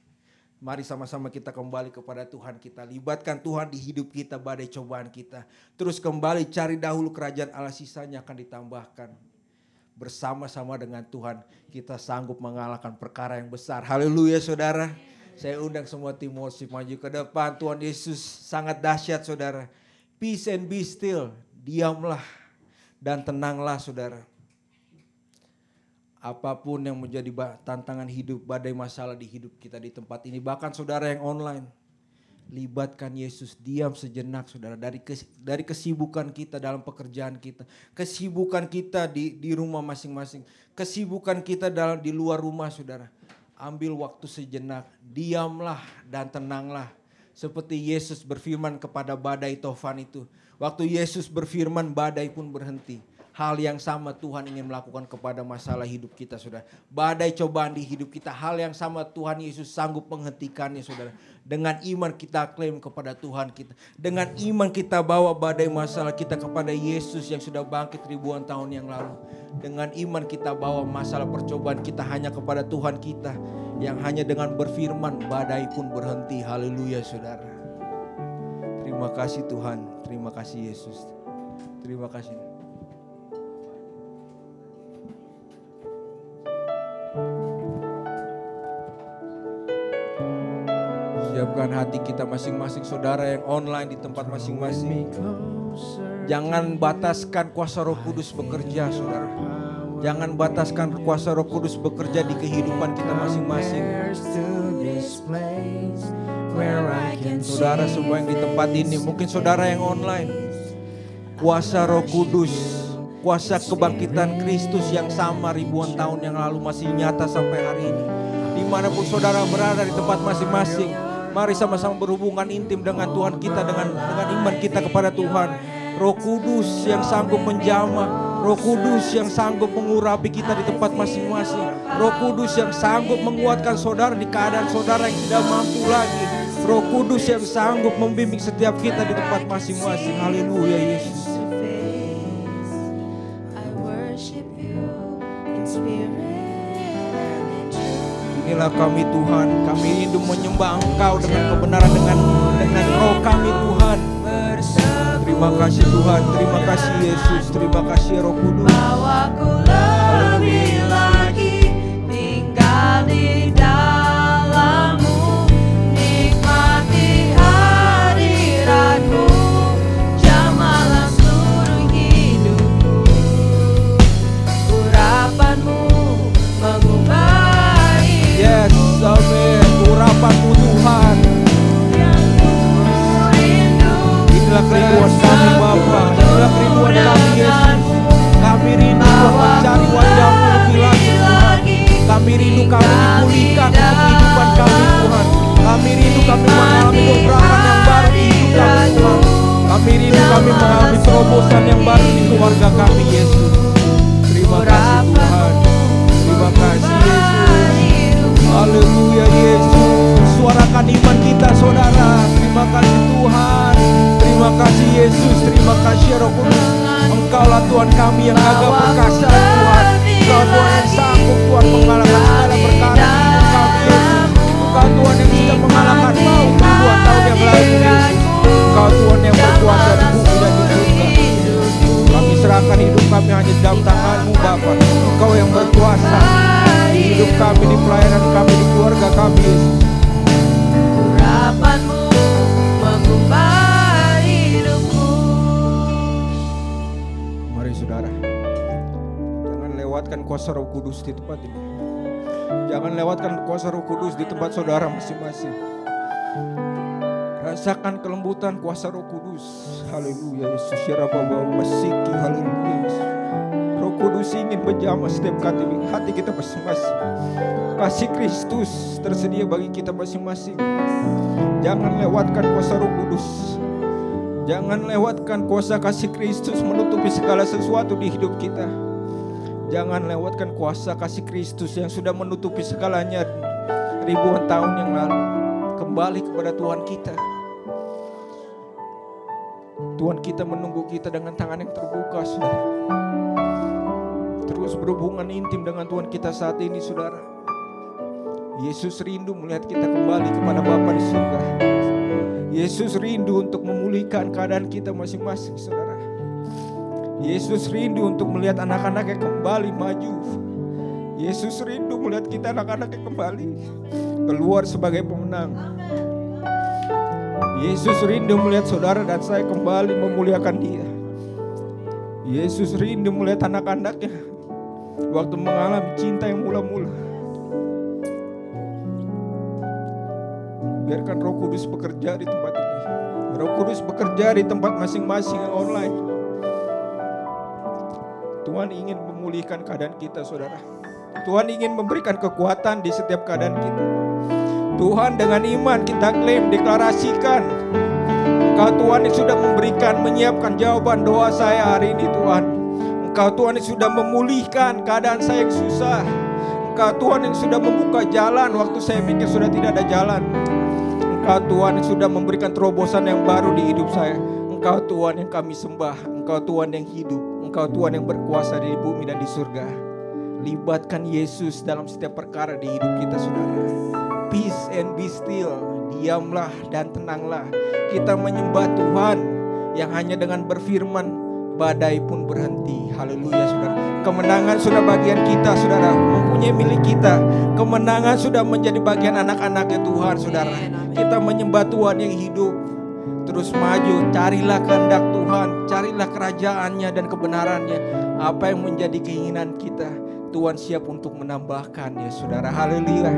Mari sama-sama kita kembali kepada Tuhan kita. Libatkan Tuhan di hidup kita, badai cobaan kita. Terus kembali cari dahulu kerajaan Allah, sisanya akan ditambahkan. bersama-sama dengan Tuhan kita sanggup mengalahkan perkara yang besar. Haleluya saudara. Saya undang semua tim worship maju ke depan. Tuhan Yesus sangat dahsyat saudara. Peace and be still. Diamlah dan tenanglah saudara. Apapun yang menjadi tantangan hidup, badai masalah di hidup kita di tempat ini. Bahkan saudara yang online. Libatkan Yesus, diam sejenak saudara. Dari kesibukan kita dalam pekerjaan kita. Kesibukan kita di rumah masing-masing. Kesibukan kita di luar rumah saudara. Ambil waktu sejenak, diamlah dan tenanglah. Seperti Yesus berfirman kepada badai Tofan itu. Waktu Yesus berfirman, badai pun berhenti. Hal yang sama Tuhan ingin melakukan kepada masalah hidup kita saudara. Badai cobaan di hidup kita, hal yang sama Tuhan Yesus sanggup menghentikannya saudara. Dengan iman kita klaim kepada Tuhan kita. Dengan iman kita bawa badai masalah kita kepada Yesus yang sudah bangkit ribuan tahun yang lalu. Dengan iman kita bawa masalah percobaan kita hanya kepada Tuhan kita. Yang hanya dengan berfirman badai pun berhenti. Haleluya saudara. Terima kasih Tuhan, terima kasih Yesus. Terima kasih. Siapkan hati kita masing-masing saudara yang online di tempat masing-masing. Jangan bataskan kuasa Roh Kudus bekerja saudara. Jangan bataskan kuasa Roh Kudus bekerja di kehidupan kita masing-masing. Saudara semua yang di tempat ini, mungkin saudara yang online. Kuasa Roh Kudus, kuasa kebangkitan Kristus yang sama ribuan tahun yang lalu masih nyata sampai hari ini. Dimanapun saudara berada di tempat masing-masing. Mari sama-sama berhubungan intim dengan Tuhan kita, dengan iman kita kepada Tuhan. Roh Kudus yang sanggup menjamah, Roh Kudus yang sanggup mengurapi kita di tempat masing-masing. Roh Kudus yang sanggup menguatkan saudara di keadaan saudara yang tidak mampu lagi. Roh Kudus yang sanggup membimbing setiap kita di tempat masing-masing. Haleluya Yesus. Inilah kami Tuhan, kami rindu menyembah Engkau dengan kebenaran, dengan roh kami Tuhan. Terima kasih Tuhan, terima kasih Yesus, terima kasih Roh Kudus.
Bawaku lebih lagi tinggal di dalam-Mu, nikmati hadirat-Mu, jamahlah seluruh hidupku. Urapan-Mu mengubah.
Yes, amin. Urapan-Mu Tuhan. Inilah kerinduan kami Bapa. Inilah kerinduan kami Yesus. Kami rindu mencari wajah-Mu lebih lagi Tuhan. Kami rindu kami dipulihkan kehidupan kami Tuhan. Kami rindu kami mengalami dobrakan yang baru di hidup kami Tuhan. Kami rindu kami mengalami terobosan yang baru di keluarga kami Yesus. Terima kasih Tuhan. Terima kasih Yesus. Haleluya Yesus. Suarakan iman kita saudara. Terima kasih Tuhan. Terima kasih Yesus. Terima kasih Roh Kudus. Engkaulah Tuhan kami yang gagah perkasa Tuhan. Engkau Tuhan yang sanggup Tuhan mengalahkan segala perkara di hidup kami Yesus. Engkau Tuhan yang sudah mengalahkan maut ribuan tahun yang lalu Yesus. Engkau Tuhan yang berkuasa di bumi dan di surga. Kami serahkan hidup kami hanya dalam tangan-Mu Bapa. Engkau yang berkuasa di hidup kami, di pelayanan kami, di keluarga kami Yesus.
Urapan-Mu mengubah hidupku.
Mari saudara, jangan lewatkan kuasa Roh Kudus di tempat ini. Jangan lewatkan kuasa Roh Kudus di tempat saudara masing-masing. Rasakan kelembutan kuasa Roh Kudus. Haleluya Yesus. Haleluya Yesus. Roh Kudus ingin menjamah setiap hati kita masing-masing. Kasih Kristus tersedia bagi kita masing-masing. Jangan lewatkan kuasa Roh Kudus. Jangan lewatkan kuasa kasih Kristus menutupi segala sesuatu di hidup kita. Jangan lewatkan kuasa kasih Kristus yang sudah menutupi segalanya ribuan tahun yang lalu. Kembali kepada Tuhan kita. Tuhan kita menunggu kita dengan tangan yang terbuka saudara. Terus berhubungan intim dengan Tuhan kita saat ini saudara. Yesus rindu melihat kita kembali kepada Bapa di surga. Yesus rindu untuk memulihkan keadaan kita masing-masing saudara. Yesus rindu untuk melihat anak-anaknya kembali maju. Yesus rindu melihat kita anak-anaknya kembali keluar sebagai pemenang. Yesus rindu melihat saudara dan saya kembali memuliakan Dia. Yesus rindu melihat anak-anaknya waktu mengalami cinta yang mula-mula. Biarkan Roh Kudus bekerja di tempat ini. Roh Kudus bekerja di tempat masing-masing yang online. Tuhan ingin memulihkan keadaan kita, saudara. Tuhan ingin memberikan kekuatan di setiap keadaan kita. Tuhan, dengan iman kita klaim, deklarasikan, Engkau Tuhan yang sudah memberikan, menyiapkan jawaban doa saya hari ini Tuhan. Engkau Tuhan yang sudah memulihkan keadaan saya yang susah. Engkau Tuhan yang sudah membuka jalan waktu saya pikir sudah tidak ada jalan. Engkau Tuhan yang sudah memberikan terobosan yang baru di hidup saya. Engkau Tuhan yang kami sembah. Engkau Tuhan yang hidup. Engkau Tuhan yang berkuasa di bumi dan di surga. Libatkan Yesus dalam setiap perkara di hidup kita, saudara. Peace and be still. Diamlah dan tenanglah. Kita menyembah Tuhan yang hanya dengan berfirman badai pun berhenti. Haleluya, saudara. Kemenangan sudah bagian kita, saudara. Mempunyai milik kita. Kemenangan sudah menjadi bagian anak-anaknya Tuhan, saudara. Kita menyembah Tuhan yang hidup. Terus maju, carilah kehendak Tuhan, carilah kerajaannya dan kebenarannya. Apa yang menjadi keinginan kita, Tuhan siap untuk menambahkan, ya saudara. Haleluya.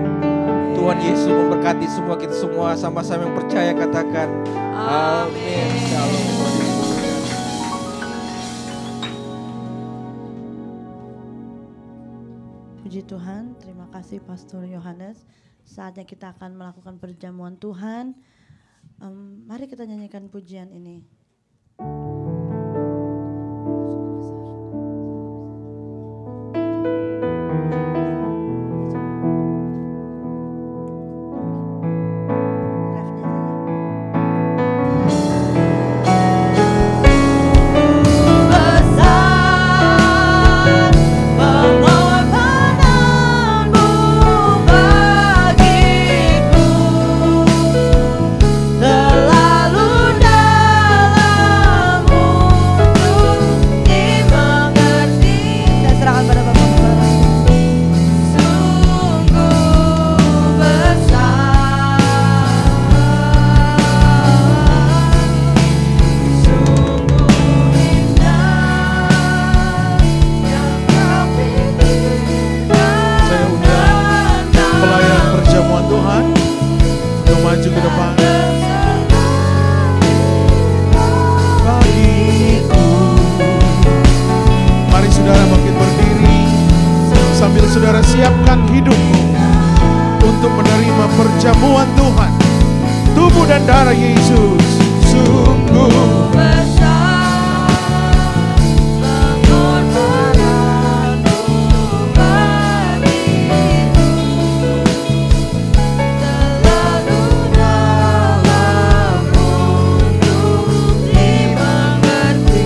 Tuhan Yesus memberkati semua kita semua. Sama-sama yang percaya katakan amin. Shalom.
Puji Tuhan, terima kasih Pastor Yohanes. Saatnya kita akan melakukan perjamuan Tuhan. Mari kita nyanyikan pujian ini.
Saudara siapkan hidupmu untuk menerima perjamuan Tuhan, tubuh dan darah Yesus. Sungguh besar pengorbananmu bagiku, terlalu dalam untuk dimengerti.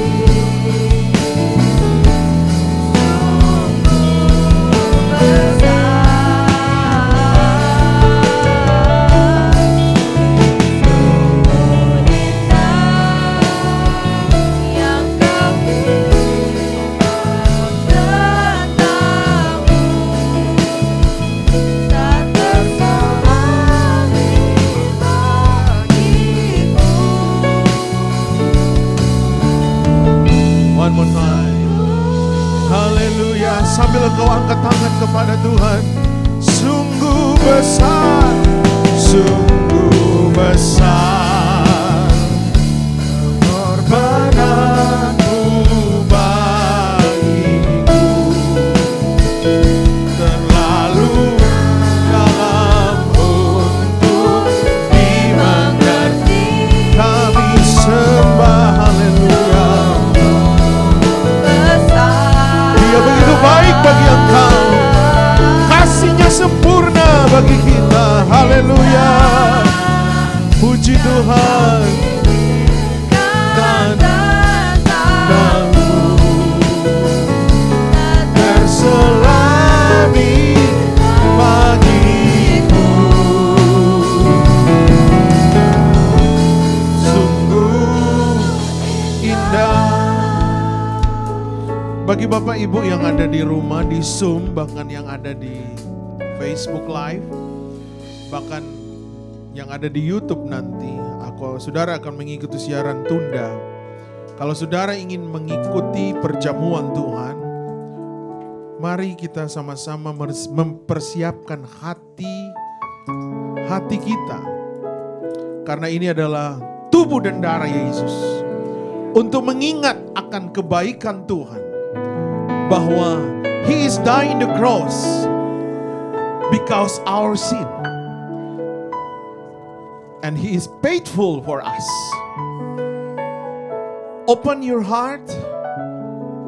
One more time. Haleluya. Sambil kau angkat tangan kepada Tuhan. Sungguh besar, sungguh besar pengorbananmu bagiku, terlalu dalam untuk dimengerti. Kami sembah, haleluya. Dia begitu baik bagi engkau, kasihnya sempurna bagi kita, haleluya. Bagi Bapak Ibu yang ada di rumah, di Zoom, bahkan yang ada di Facebook Live, bahkan yang ada di YouTube nanti, saudara akan mengikuti siaran tunda. Kalau saudara ingin mengikuti perjamuan Tuhan, mari kita sama-sama mempersiapkan hati kita. Karena ini adalah tubuh dan darah Yesus. Untuk mengingat akan kebaikan Tuhan. Bahwa He is dying the cross because our sin. And He is faithful for us. Open your heart.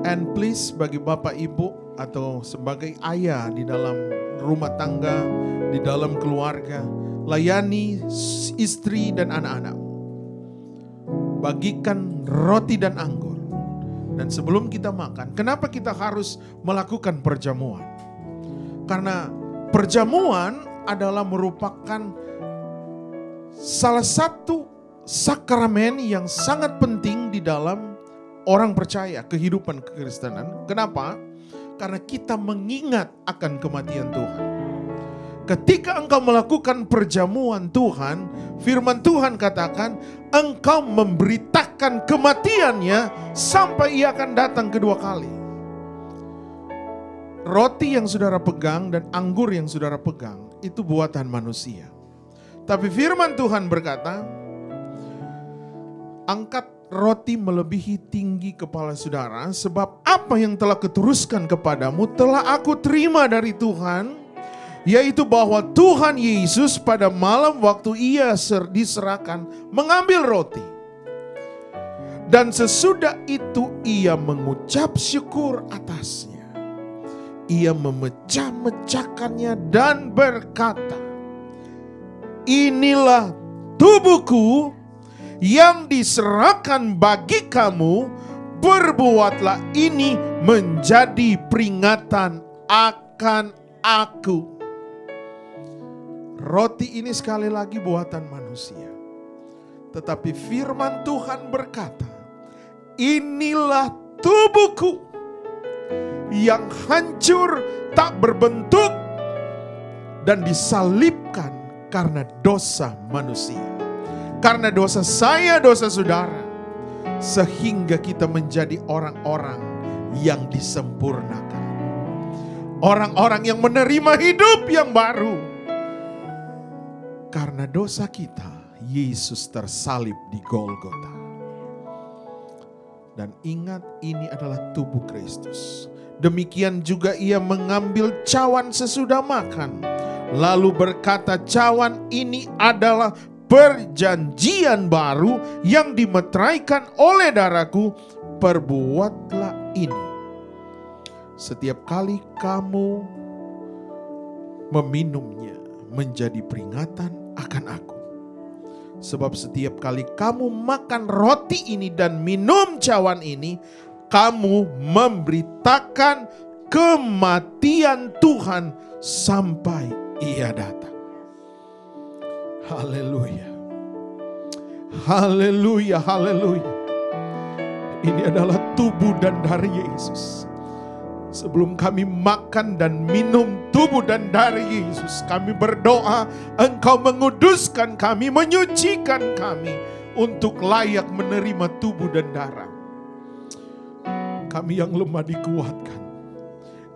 And please bagi Bapak Ibu atau sebagai ayah di dalam rumah tangga, di dalam keluarga, layani istri dan anak-anak. Bagikan roti dan anggur. Dan sebelum kita makan, kenapa kita harus melakukan perjamuan? Karena perjamuan adalah merupakan salah satu sakramen yang sangat penting di dalam orang percaya, kehidupan kekristenan. Kenapa? Karena kita mengingat akan kematian Tuhan. Ketika engkau melakukan perjamuan Tuhan, firman Tuhan katakan, engkau memberitakan kematiannya sampai ia akan datang kedua kali. Roti yang saudara pegang dan anggur yang saudara pegang, itu buatan manusia. Tapi firman Tuhan berkata, angkat roti melebihi tinggi kepala saudara, sebab apa yang telah kuteruskan kepadamu telah aku terima dari Tuhan, yaitu bahwa Tuhan Yesus pada malam waktu ia diserahkan mengambil roti. Dan sesudah itu ia mengucap syukur atasnya. Ia memecah-mecahkannya dan berkata, inilah tubuhku yang diserahkan bagi kamu, berbuatlah ini menjadi peringatan akan aku. Roti ini sekali lagi buatan manusia. Tetapi firman Tuhan berkata, inilah tubuhku yang hancur tak berbentuk dan disalibkan karena dosa manusia. Karena dosa saya, dosa saudara. Sehingga kita menjadi orang-orang yang disempurnakan. Orang-orang yang menerima hidup yang baru. Karena dosa kita, Yesus tersalib di Golgota. Dan ingat, ini adalah tubuh Kristus. Demikian juga ia mengambil cawan sesudah makan. Lalu berkata, cawan ini adalah perjanjian baru yang dimeteraikan oleh darahku. Perbuatlah ini setiap kali kamu meminumnya, menjadi peringatan akan aku. Sebab setiap kali kamu makan roti ini dan minum cawan ini, kamu memberitakan kematian Tuhan sampai ia datang. Haleluya. Haleluya, haleluya. Ini adalah tubuh dan darah Yesus. Sebelum kami makan dan minum tubuh dan darah Yesus, kami berdoa, Engkau menguduskan kami, menyucikan kami untuk layak menerima tubuh dan darah. Kami yang lemah dikuatkan,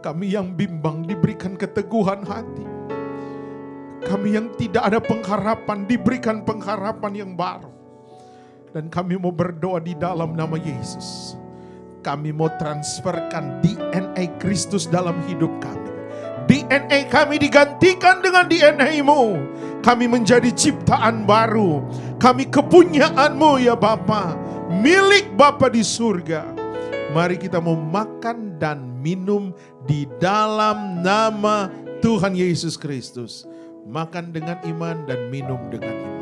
kami yang bimbang diberikan keteguhan hati, kami yang tidak ada pengharapan diberikan pengharapan yang baru. Dan kami mau berdoa di dalam nama Yesus. Kami mau transferkan DNA Kristus dalam hidup kami. DNA kami digantikan dengan DNA-Mu. Kami menjadi ciptaan baru. Kami kepunyaan-Mu ya Bapa. Milik Bapa di surga. Mari kita mau makan dan minum di dalam nama Tuhan Yesus Kristus. Makan dengan iman dan minum dengan iman.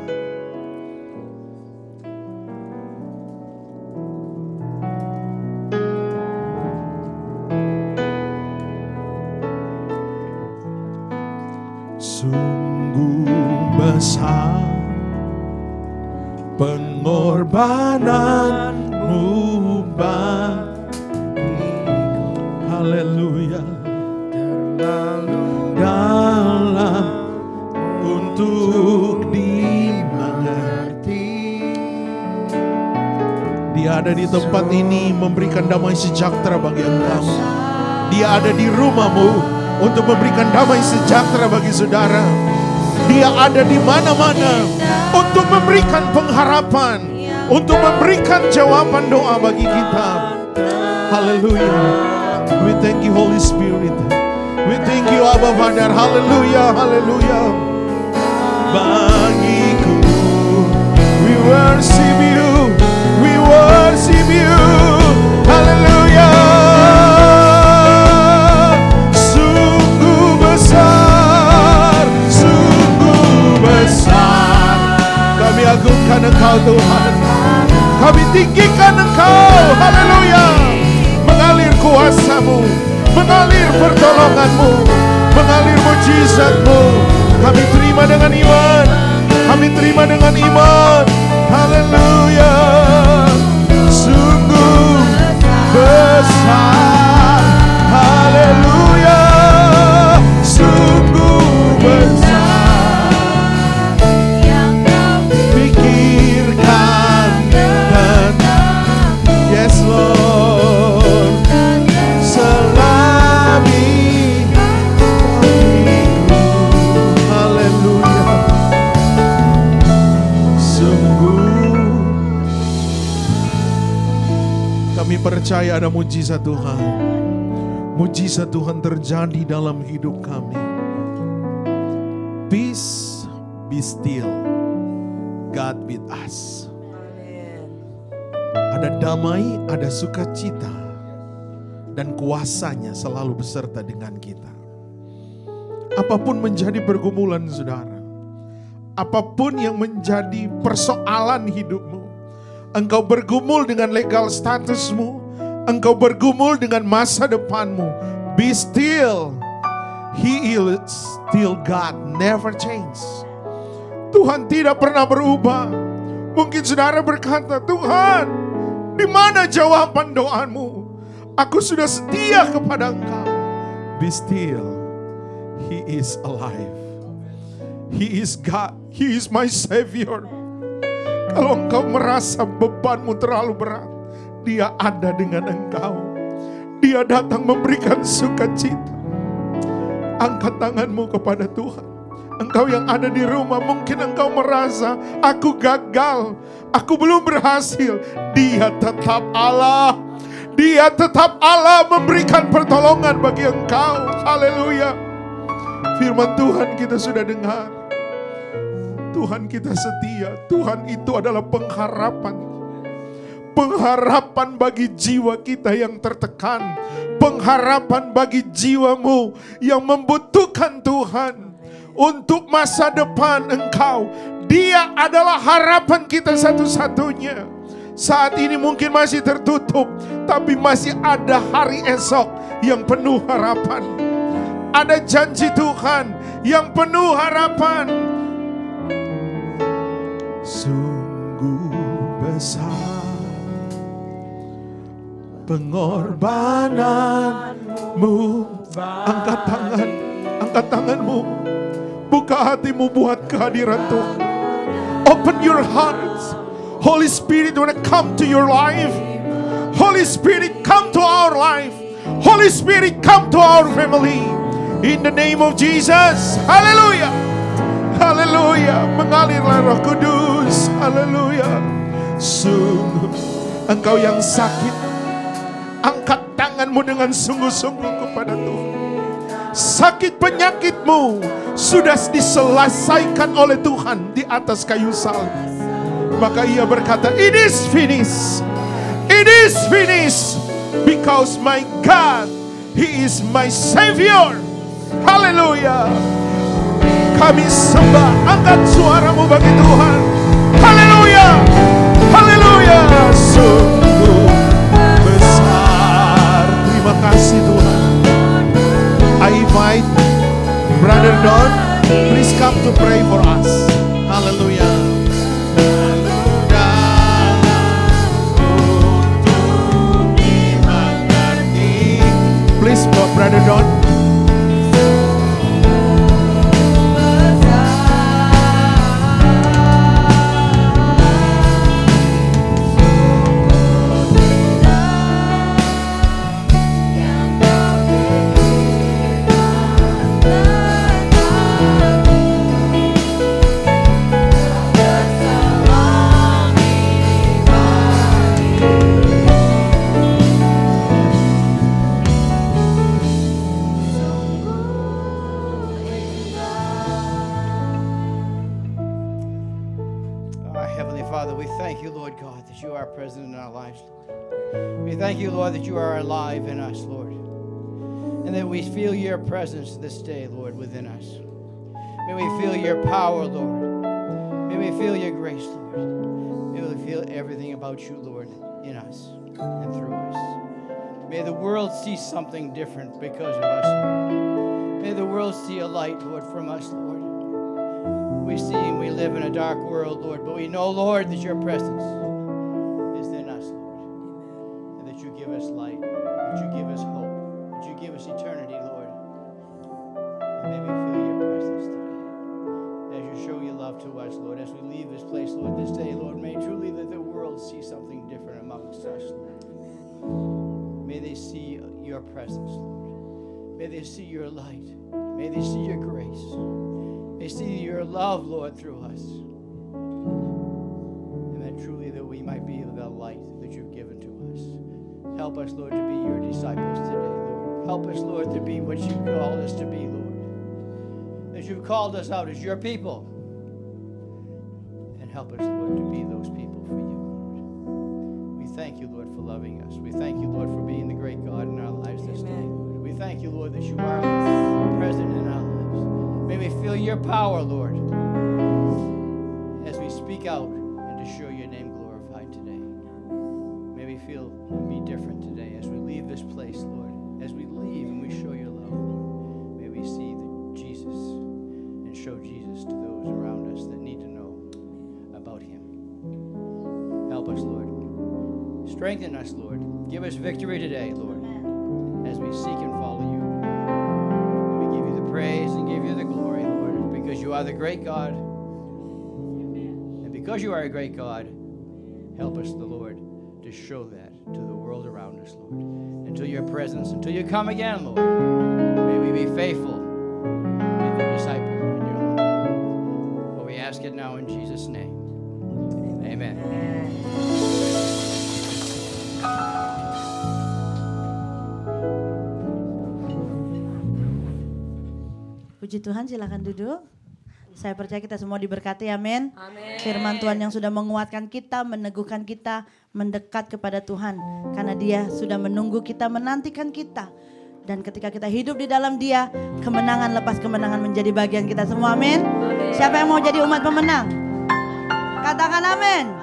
Sungguh besar pengorbananmu bagiku, Dia ada di tempat ini memberikan damai sejahtera bagi engkau. Dia ada di rumahmu untuk memberikan damai sejahtera bagi saudara. Dia ada di mana-mana untuk memberikan pengharapan, untuk memberikan jawaban doa bagi kita. Haleluya. We thank you Holy Spirit. We thank you Abba Father. Haleluya, haleluya. Bagiku, we worship you, we worship you. Haleluya. Sungguh besar, sungguh besar. Kami agungkan Engkau Tuhan. Kami tinggikan Engkau. Haleluya. Mengalir kuasa-Mu, mengalir pertolongan-Mu, mengalir mujizat-Mu. Kami terima dengan iman. Kami terima dengan iman. Haleluya. Sungguh besar. Haleluya. Sungguh besar. Pikirkan dan yes Lord. Selami bagiku. Haleluya. Sungguh kami percaya ada mujizat Tuhan. Mujizat Tuhan terjadi dalam hidup kami. Peace, be still. God with us. Ada damai, ada sukacita. Dan kuasanya selalu beserta dengan kita. Apapun menjadi pergumulan saudara. Apapun yang menjadi persoalan hidupmu. Engkau bergumul dengan legal statusmu. Engkau bergumul dengan masa depanmu. Be still. He is still God, never change. Tuhan tidak pernah berubah. Mungkin saudara berkata, Tuhan, di mana jawaban doamu? Aku sudah setia kepada Engkau. Be still. He is alive. He is God. He is my Savior. Kalau engkau merasa bebanmu terlalu berat, Dia ada dengan engkau. Dia datang memberikan sukacita. Angkat tanganmu kepada Tuhan. Engkau yang ada di rumah, mungkin engkau merasa, aku gagal, aku belum berhasil. Dia tetap Allah. Dia tetap Allah memberikan pertolongan bagi engkau. Haleluya. Firman Tuhan kita sudah dengar. Tuhan kita setia. Tuhan itu adalah pengharapan. Pengharapan bagi jiwa kita yang tertekan. Pengharapan bagi jiwamu yang membutuhkan Tuhan. Untuk masa depan engkau. Dia adalah harapan kita satu-satunya. Saat ini mungkin masih tertutup, tapi masih ada hari esok yang penuh harapan. Ada janji Tuhan yang penuh harapan. Sungguh besar pengorbananmu. Angkat tangan, angkat tanganmu. Buka hatimu buat kehadiran Tuhan. Open your hearts. Holy Spirit want to come to your life. Holy Spirit come to our life. Holy Spirit come to our family. In the name of Jesus. Hallelujah. Haleluya. Mengalirlah Roh Kudus. Haleluya. Sungguh engkau yang sakit, angkat tanganmu dengan sungguh-sungguh kepada Tuhan. Sakit penyakitmu sudah diselesaikan oleh Tuhan di atas kayu salib. Maka ia berkata, it is finished. It is finished. Because my God, He is my Savior. Haleluya. Kami sembah. Angkat suaramu bagi Tuhan. Haleluya. Haleluya. Sungguh besar. Terima kasih Tuhan. I invite Brother Don. Please come to pray for us. Haleluya. Please, Brother Don.
Our Heavenly Father, we thank you, Lord God, that you are present in our lives, Lord. We thank you, Lord, that you are alive in us, Lord, and that we feel your presence this day, Lord, within us. May we feel your power, Lord. May we feel your grace, Lord. May we feel everything about you, Lord, in us and through us. May the world see something different because of us, Lord. May the world see a light, Lord, from us, Lord. We see and we live in a dark world, Lord, but we know, Lord, that your presence is in us, Lord, and that you give us light, that you give us hope, that you give us eternity, Lord. And may we feel your presence today as you show your love to us, Lord. As we leave this place, Lord, this day, Lord, may truly let the world see something different amongst us, Lord. May they see your presence, Lord. May they see your light. May they see your grace. May see your love, Lord, through us. And that truly that we might be the light that you've given to us. Help us, Lord, to be your disciples today, Lord. Help us, Lord, to be what you've called us to be, Lord. That you've called us out as your people. And help us, Lord, to be those people for you, Lord. We thank you, Lord, for loving us. We thank you, Lord, for being the great God in our lives this day, Lord. We thank you, Lord, that you are present in our lives. May we feel your power, Lord, as we speak out and to show your name glorified today. May we feel and be different today as we leave this place, Lord. As we leave and we show your love, Lord, may we see Jesus and show Jesus to those around us that need to know about him. Help us, Lord. Strengthen us, Lord. Give us victory today, Lord, as we seek and follow you. Praise and give you the glory, Lord, because you are the great God. And because you are a great God, help us, the Lord, to show that to the world around us, Lord. Until your presence, until you come again, Lord, may we be faithful, be the disciple in your love. For we ask it now in Jesus' name. Amen.
Puji Tuhan, silakan duduk. Saya percaya kita semua diberkati, amin. Firman Tuhan yang sudah menguatkan kita, meneguhkan kita, mendekat kepada Tuhan. Karena dia sudah menunggu kita, menantikan kita. Dan ketika kita hidup di dalam dia, kemenangan lepas kemenangan menjadi bagian kita semua, amin. Siapa yang mau jadi umat pemenang? Katakan amin.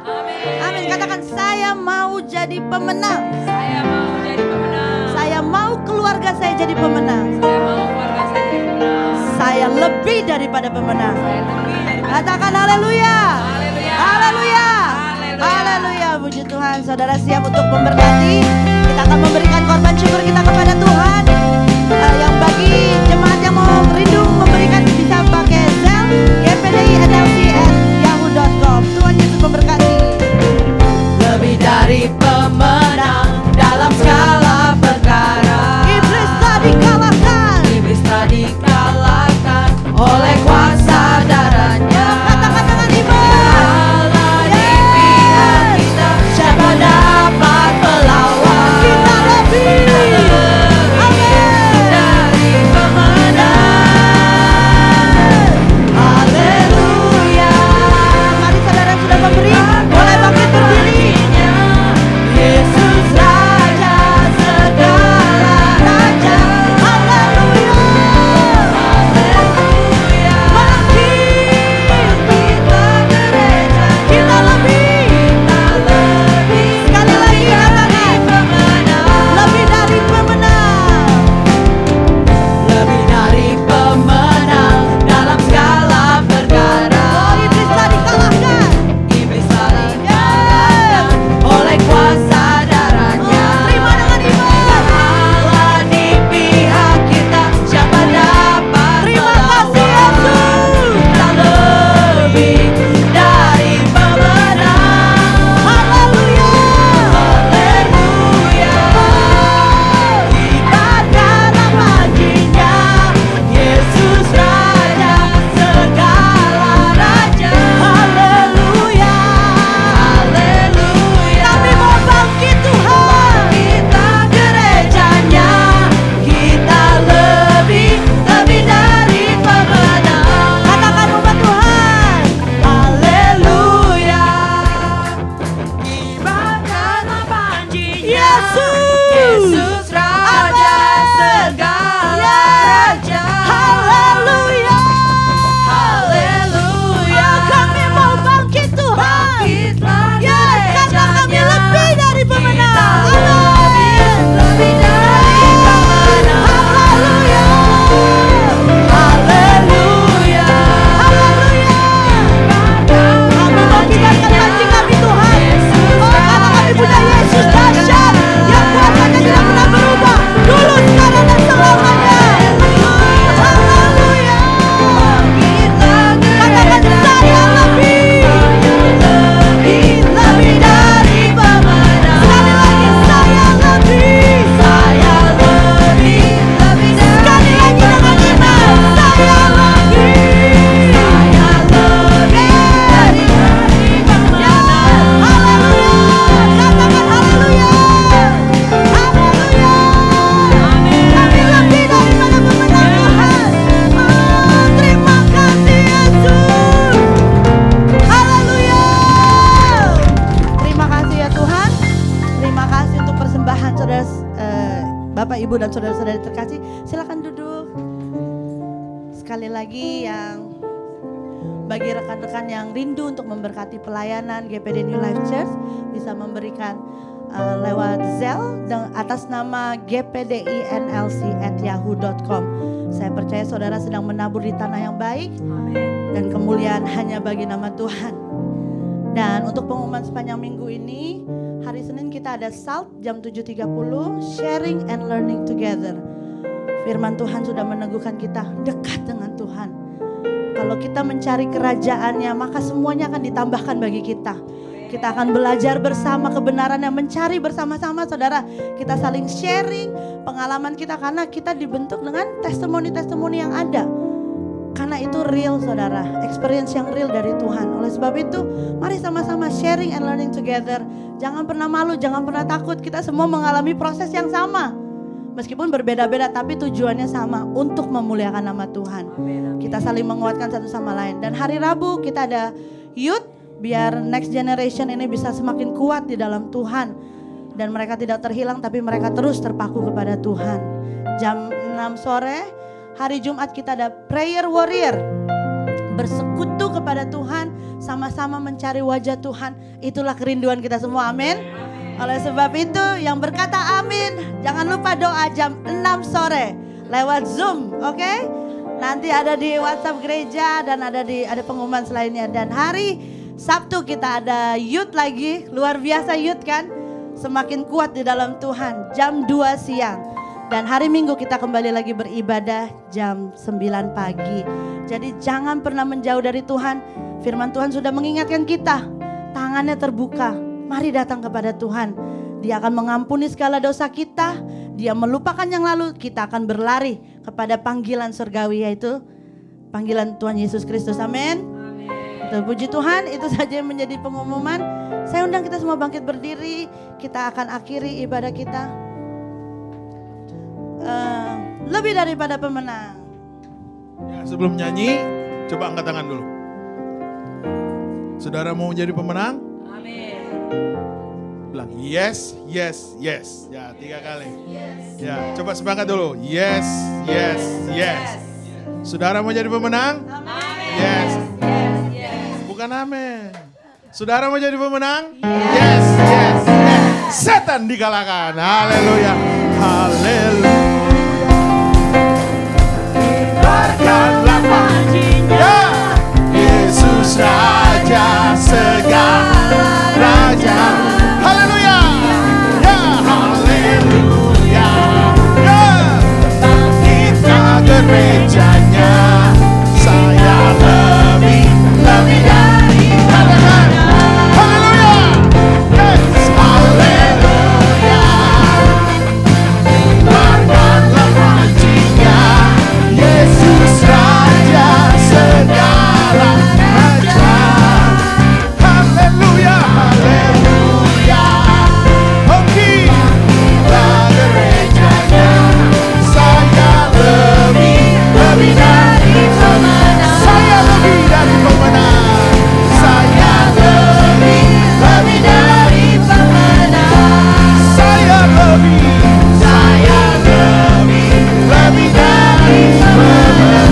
Amin. Katakan, saya mau jadi pemenang.
Saya mau jadi pemenang.
Saya mau keluarga saya jadi pemenang.
Saya mau keluarga saya jadi pemenang.
Saya lebih daripada pemenang.
Saya lebih daripada.
Katakan haleluya.
Haleluya.
Haleluya.
Haleluya.
Haleluya. Puji Tuhan. Saudara siap untuk memberkati? Kita akan memberikan korban syukur kita kepada Tuhan. Yang bagi jemaat yang mau rindu memberikan bisa pakai Zelle, gpdi@yahoo.com. Tuhan Yesus memberkati.
Lebih dari pemenang dalam segala perkara.
Iblis telah dikalahkan.
Iblis telah dikalahkan oleh kuasa darahnya.
Katakan dengan iman.
Allah di pihak kita, siapa dapat melawan?
Kita lebih. Amin.
Dari pemenang.
Ibu dan saudara-saudari terkasih, silakan duduk. Sekali lagi yang bagi rekan-rekan yang rindu untuk memberkati pelayanan GPD New Life Church bisa memberikan lewat Zelle atas nama gpdinlc@yahoo.com. Saya percaya saudara sedang menabur di tanah yang baik dan kemuliaan hanya bagi nama Tuhan. Dan untuk pengumuman sepanjang minggu ini, hari Senin kita ada SALT jam 7.30, Sharing and Learning Together. Firman Tuhan sudah meneguhkan kita dekat dengan Tuhan. Kalau kita mencari kerajaannya, maka semuanya akan ditambahkan bagi kita. Kita akan belajar bersama kebenarannya, mencari bersama-sama saudara. Kita saling sharing pengalaman kita karena kita dibentuk dengan testimoni-testimoni yang ada. Karena itu real saudara, experience yang real dari Tuhan. Oleh sebab itu, mari sama-sama sharing and learning together. Jangan pernah malu, jangan pernah takut. Kita semua mengalami proses yang sama. Meskipun berbeda-beda tapi tujuannya sama, untuk memuliakan nama Tuhan. Kita saling menguatkan satu sama lain. Dan hari Rabu kita ada youth, biar next generation ini bisa semakin kuat di dalam Tuhan. Dan mereka tidak terhilang tapi mereka terus terpaku kepada Tuhan. Jam 6 sore hari Jumat kita ada prayer warrior. Bersekutu kepada Tuhan, sama-sama mencari wajah Tuhan. Itulah kerinduan kita semua, amin. Oleh sebab itu yang berkata amin, jangan lupa doa jam 6 sore lewat Zoom, oke? Nanti ada di WhatsApp gereja dan ada pengumuman selainnya. Dan hari Sabtu kita ada youth lagi, luar biasa youth kan? Semakin kuat di dalam Tuhan, jam 2 siang. Dan hari Minggu kita kembali lagi beribadah jam 9 pagi. Jadi jangan pernah menjauh dari Tuhan. Firman Tuhan sudah mengingatkan kita, tangannya terbuka. Mari datang kepada Tuhan. Dia akan mengampuni segala dosa kita. Dia melupakan yang lalu. Kita akan berlari kepada panggilan surgawi, yaitu panggilan Tuhan Yesus Kristus. Amin. Puji Tuhan, itu saja yang menjadi pengumuman. Saya undang kita semua bangkit berdiri. Kita akan akhiri ibadah kita. Lebih daripada pemenang.
Ya, sebelum nyanyi, coba angkat tangan dulu. Saudara mau menjadi pemenang? Bilang yes, yes, yes. Ya 3 kali. Ya, coba semangat dulu. Yes, yes, yes. Saudara mau jadi pemenang? Yes. Bukan amin. Saudara mau jadi pemenang? Yes, yes, yes. Setan dikalahkan. Haleluya. Haleluya. Kibarkanlah panjinya, Yesus Raja segala raja. Haleluya. Ya, haleluya. Ya, kita gerejanya. Saya lebih dari katakan. Haleluya. Yes, haleluya. Kibarkanlah panjinya, Yesus Raja segala raja. Haleluya, haleluya. Oke, kita gerejanya. Saya lebih dari pemenang. Saya lebih dari pemenang. Saya lebih dari pemenang. Saya lebih dari pemenang.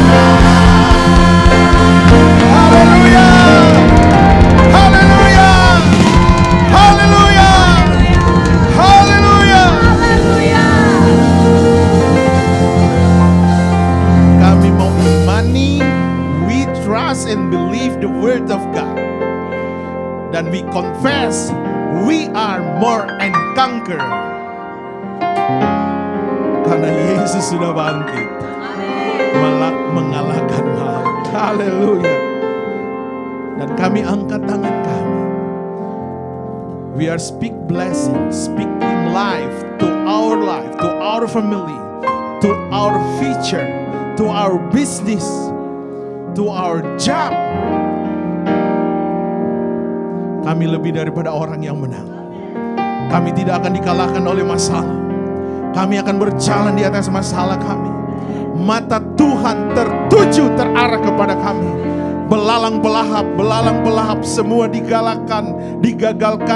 Haleluya. Haleluya. Haleluya. Haleluya. Kami mau imani, we trust and believe the word of God. Dan we confess we are more and conquer. Karena Yesus sudah bangkit. Mengalahkan maut. Haleluya. Dan kami angkat tangan kami. We are speak blessing, speaking life, to our family, to our future, to our business, to our job. Kami lebih daripada orang yang menang. Kami tidak akan dikalahkan oleh masalah. Kami akan berjalan di atas masalah kami. Mata Tuhan tertuju terarah kepada kami. belalang-belahap semua digagalkan,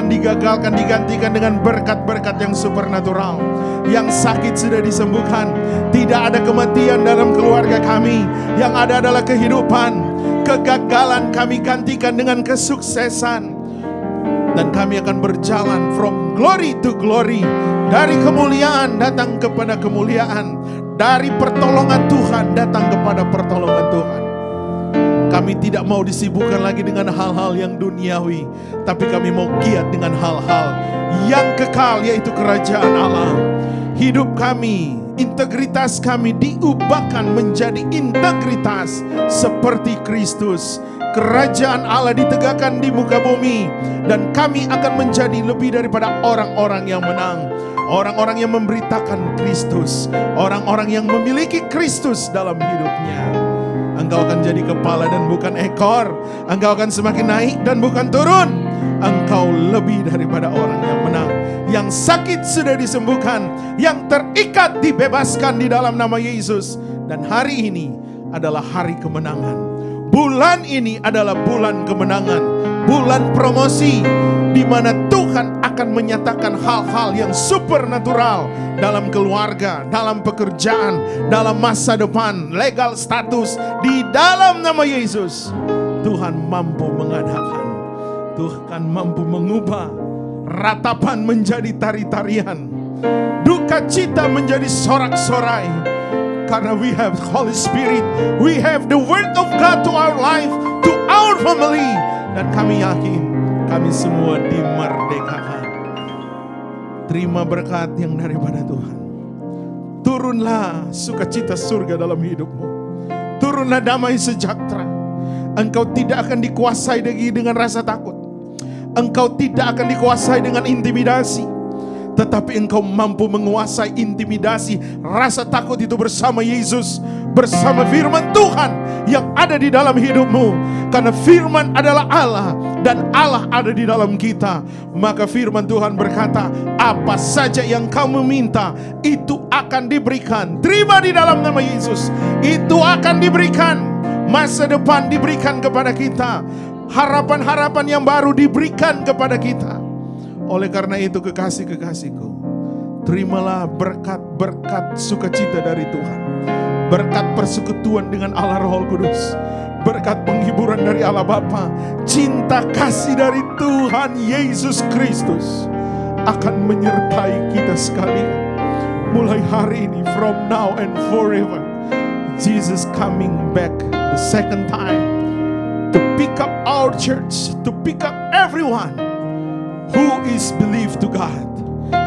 digantikan dengan berkat-berkat yang supernatural. Yang sakit sudah disembuhkan, tidak ada kematian dalam keluarga kami, yang ada adalah kehidupan. Kegagalan kami gantikan dengan kesuksesan, dan kami akan berjalan from glory to glory, dari kemuliaan datang kepada kemuliaan, dari pertolongan Tuhan datang kepada pertolongan Tuhan. Kami tidak mau disibukkan lagi dengan hal-hal yang duniawi, tapi kami mau giat dengan hal-hal yang kekal, yaitu kerajaan Allah. Hidup kami, integritas kami diubahkan menjadi integritas seperti Kristus. Kerajaan Allah ditegakkan di muka bumi, dan kami akan menjadi lebih daripada orang-orang yang menang. Orang-orang yang memberitakan Kristus, orang-orang yang memiliki Kristus dalam hidupnya. Engkau akan jadi kepala dan bukan ekor. Engkau akan semakin naik dan bukan turun. Engkau lebih daripada orang yang menang. Yang sakit sudah disembuhkan, yang terikat dibebaskan di dalam nama Yesus. Dan hari ini adalah hari kemenangan. Bulan ini adalah bulan kemenangan, bulan promosi, di mana Tuhan akan menyatakan hal-hal yang supernatural dalam keluarga, dalam pekerjaan, dalam masa depan, legal status, di dalam nama Yesus. Tuhan mampu mengadakan, Tuhan mampu mengubah ratapan menjadi tari-tarian, duka cita menjadi sorak-sorai. Karena we have Holy Spirit, we have the Word of God to our life, to our family. Dan kami yakin, kami semua dimerdekakan. Terima berkat yang daripada Tuhan. Turunlah sukacita surga dalam hidupmu. Turunlah damai sejahtera. Engkau tidak akan dikuasai lagi dengan rasa takut. Engkau tidak akan dikuasai dengan intimidasi. Tetapi engkau mampu menguasai intimidasi, rasa takut itu bersama Yesus, bersama firman Tuhan yang ada di dalam hidupmu. Karena firman adalah Allah dan Allah ada di dalam kita. Maka firman Tuhan berkata, apa saja yang kamu minta itu akan diberikan. Terima di dalam nama Yesus, itu akan diberikan. Masa depan diberikan kepada kita, harapan-harapan yang baru diberikan kepada kita. Oleh karena itu kekasih-kekasihku, terimalah berkat-berkat sukacita dari Tuhan. Berkat persekutuan dengan Allah Roh Kudus. Berkat penghiburan dari Allah Bapa. Cinta kasih dari Tuhan Yesus Kristus akan menyertai kita sekalian. Mulai hari ini, from now and forever. Jesus coming back the second time to pick up our church, to pick up everyone who is believed to God.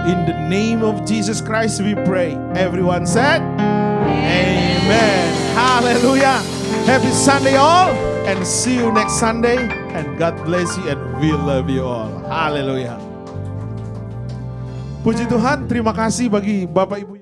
In the name of Jesus Christ we pray. Everyone said, Amen. Hallelujah. Happy Sunday all, and see you next Sunday. And God bless you, and we love you all. Hallelujah. Puji Tuhan, terima kasih bagi Bapak Ibu.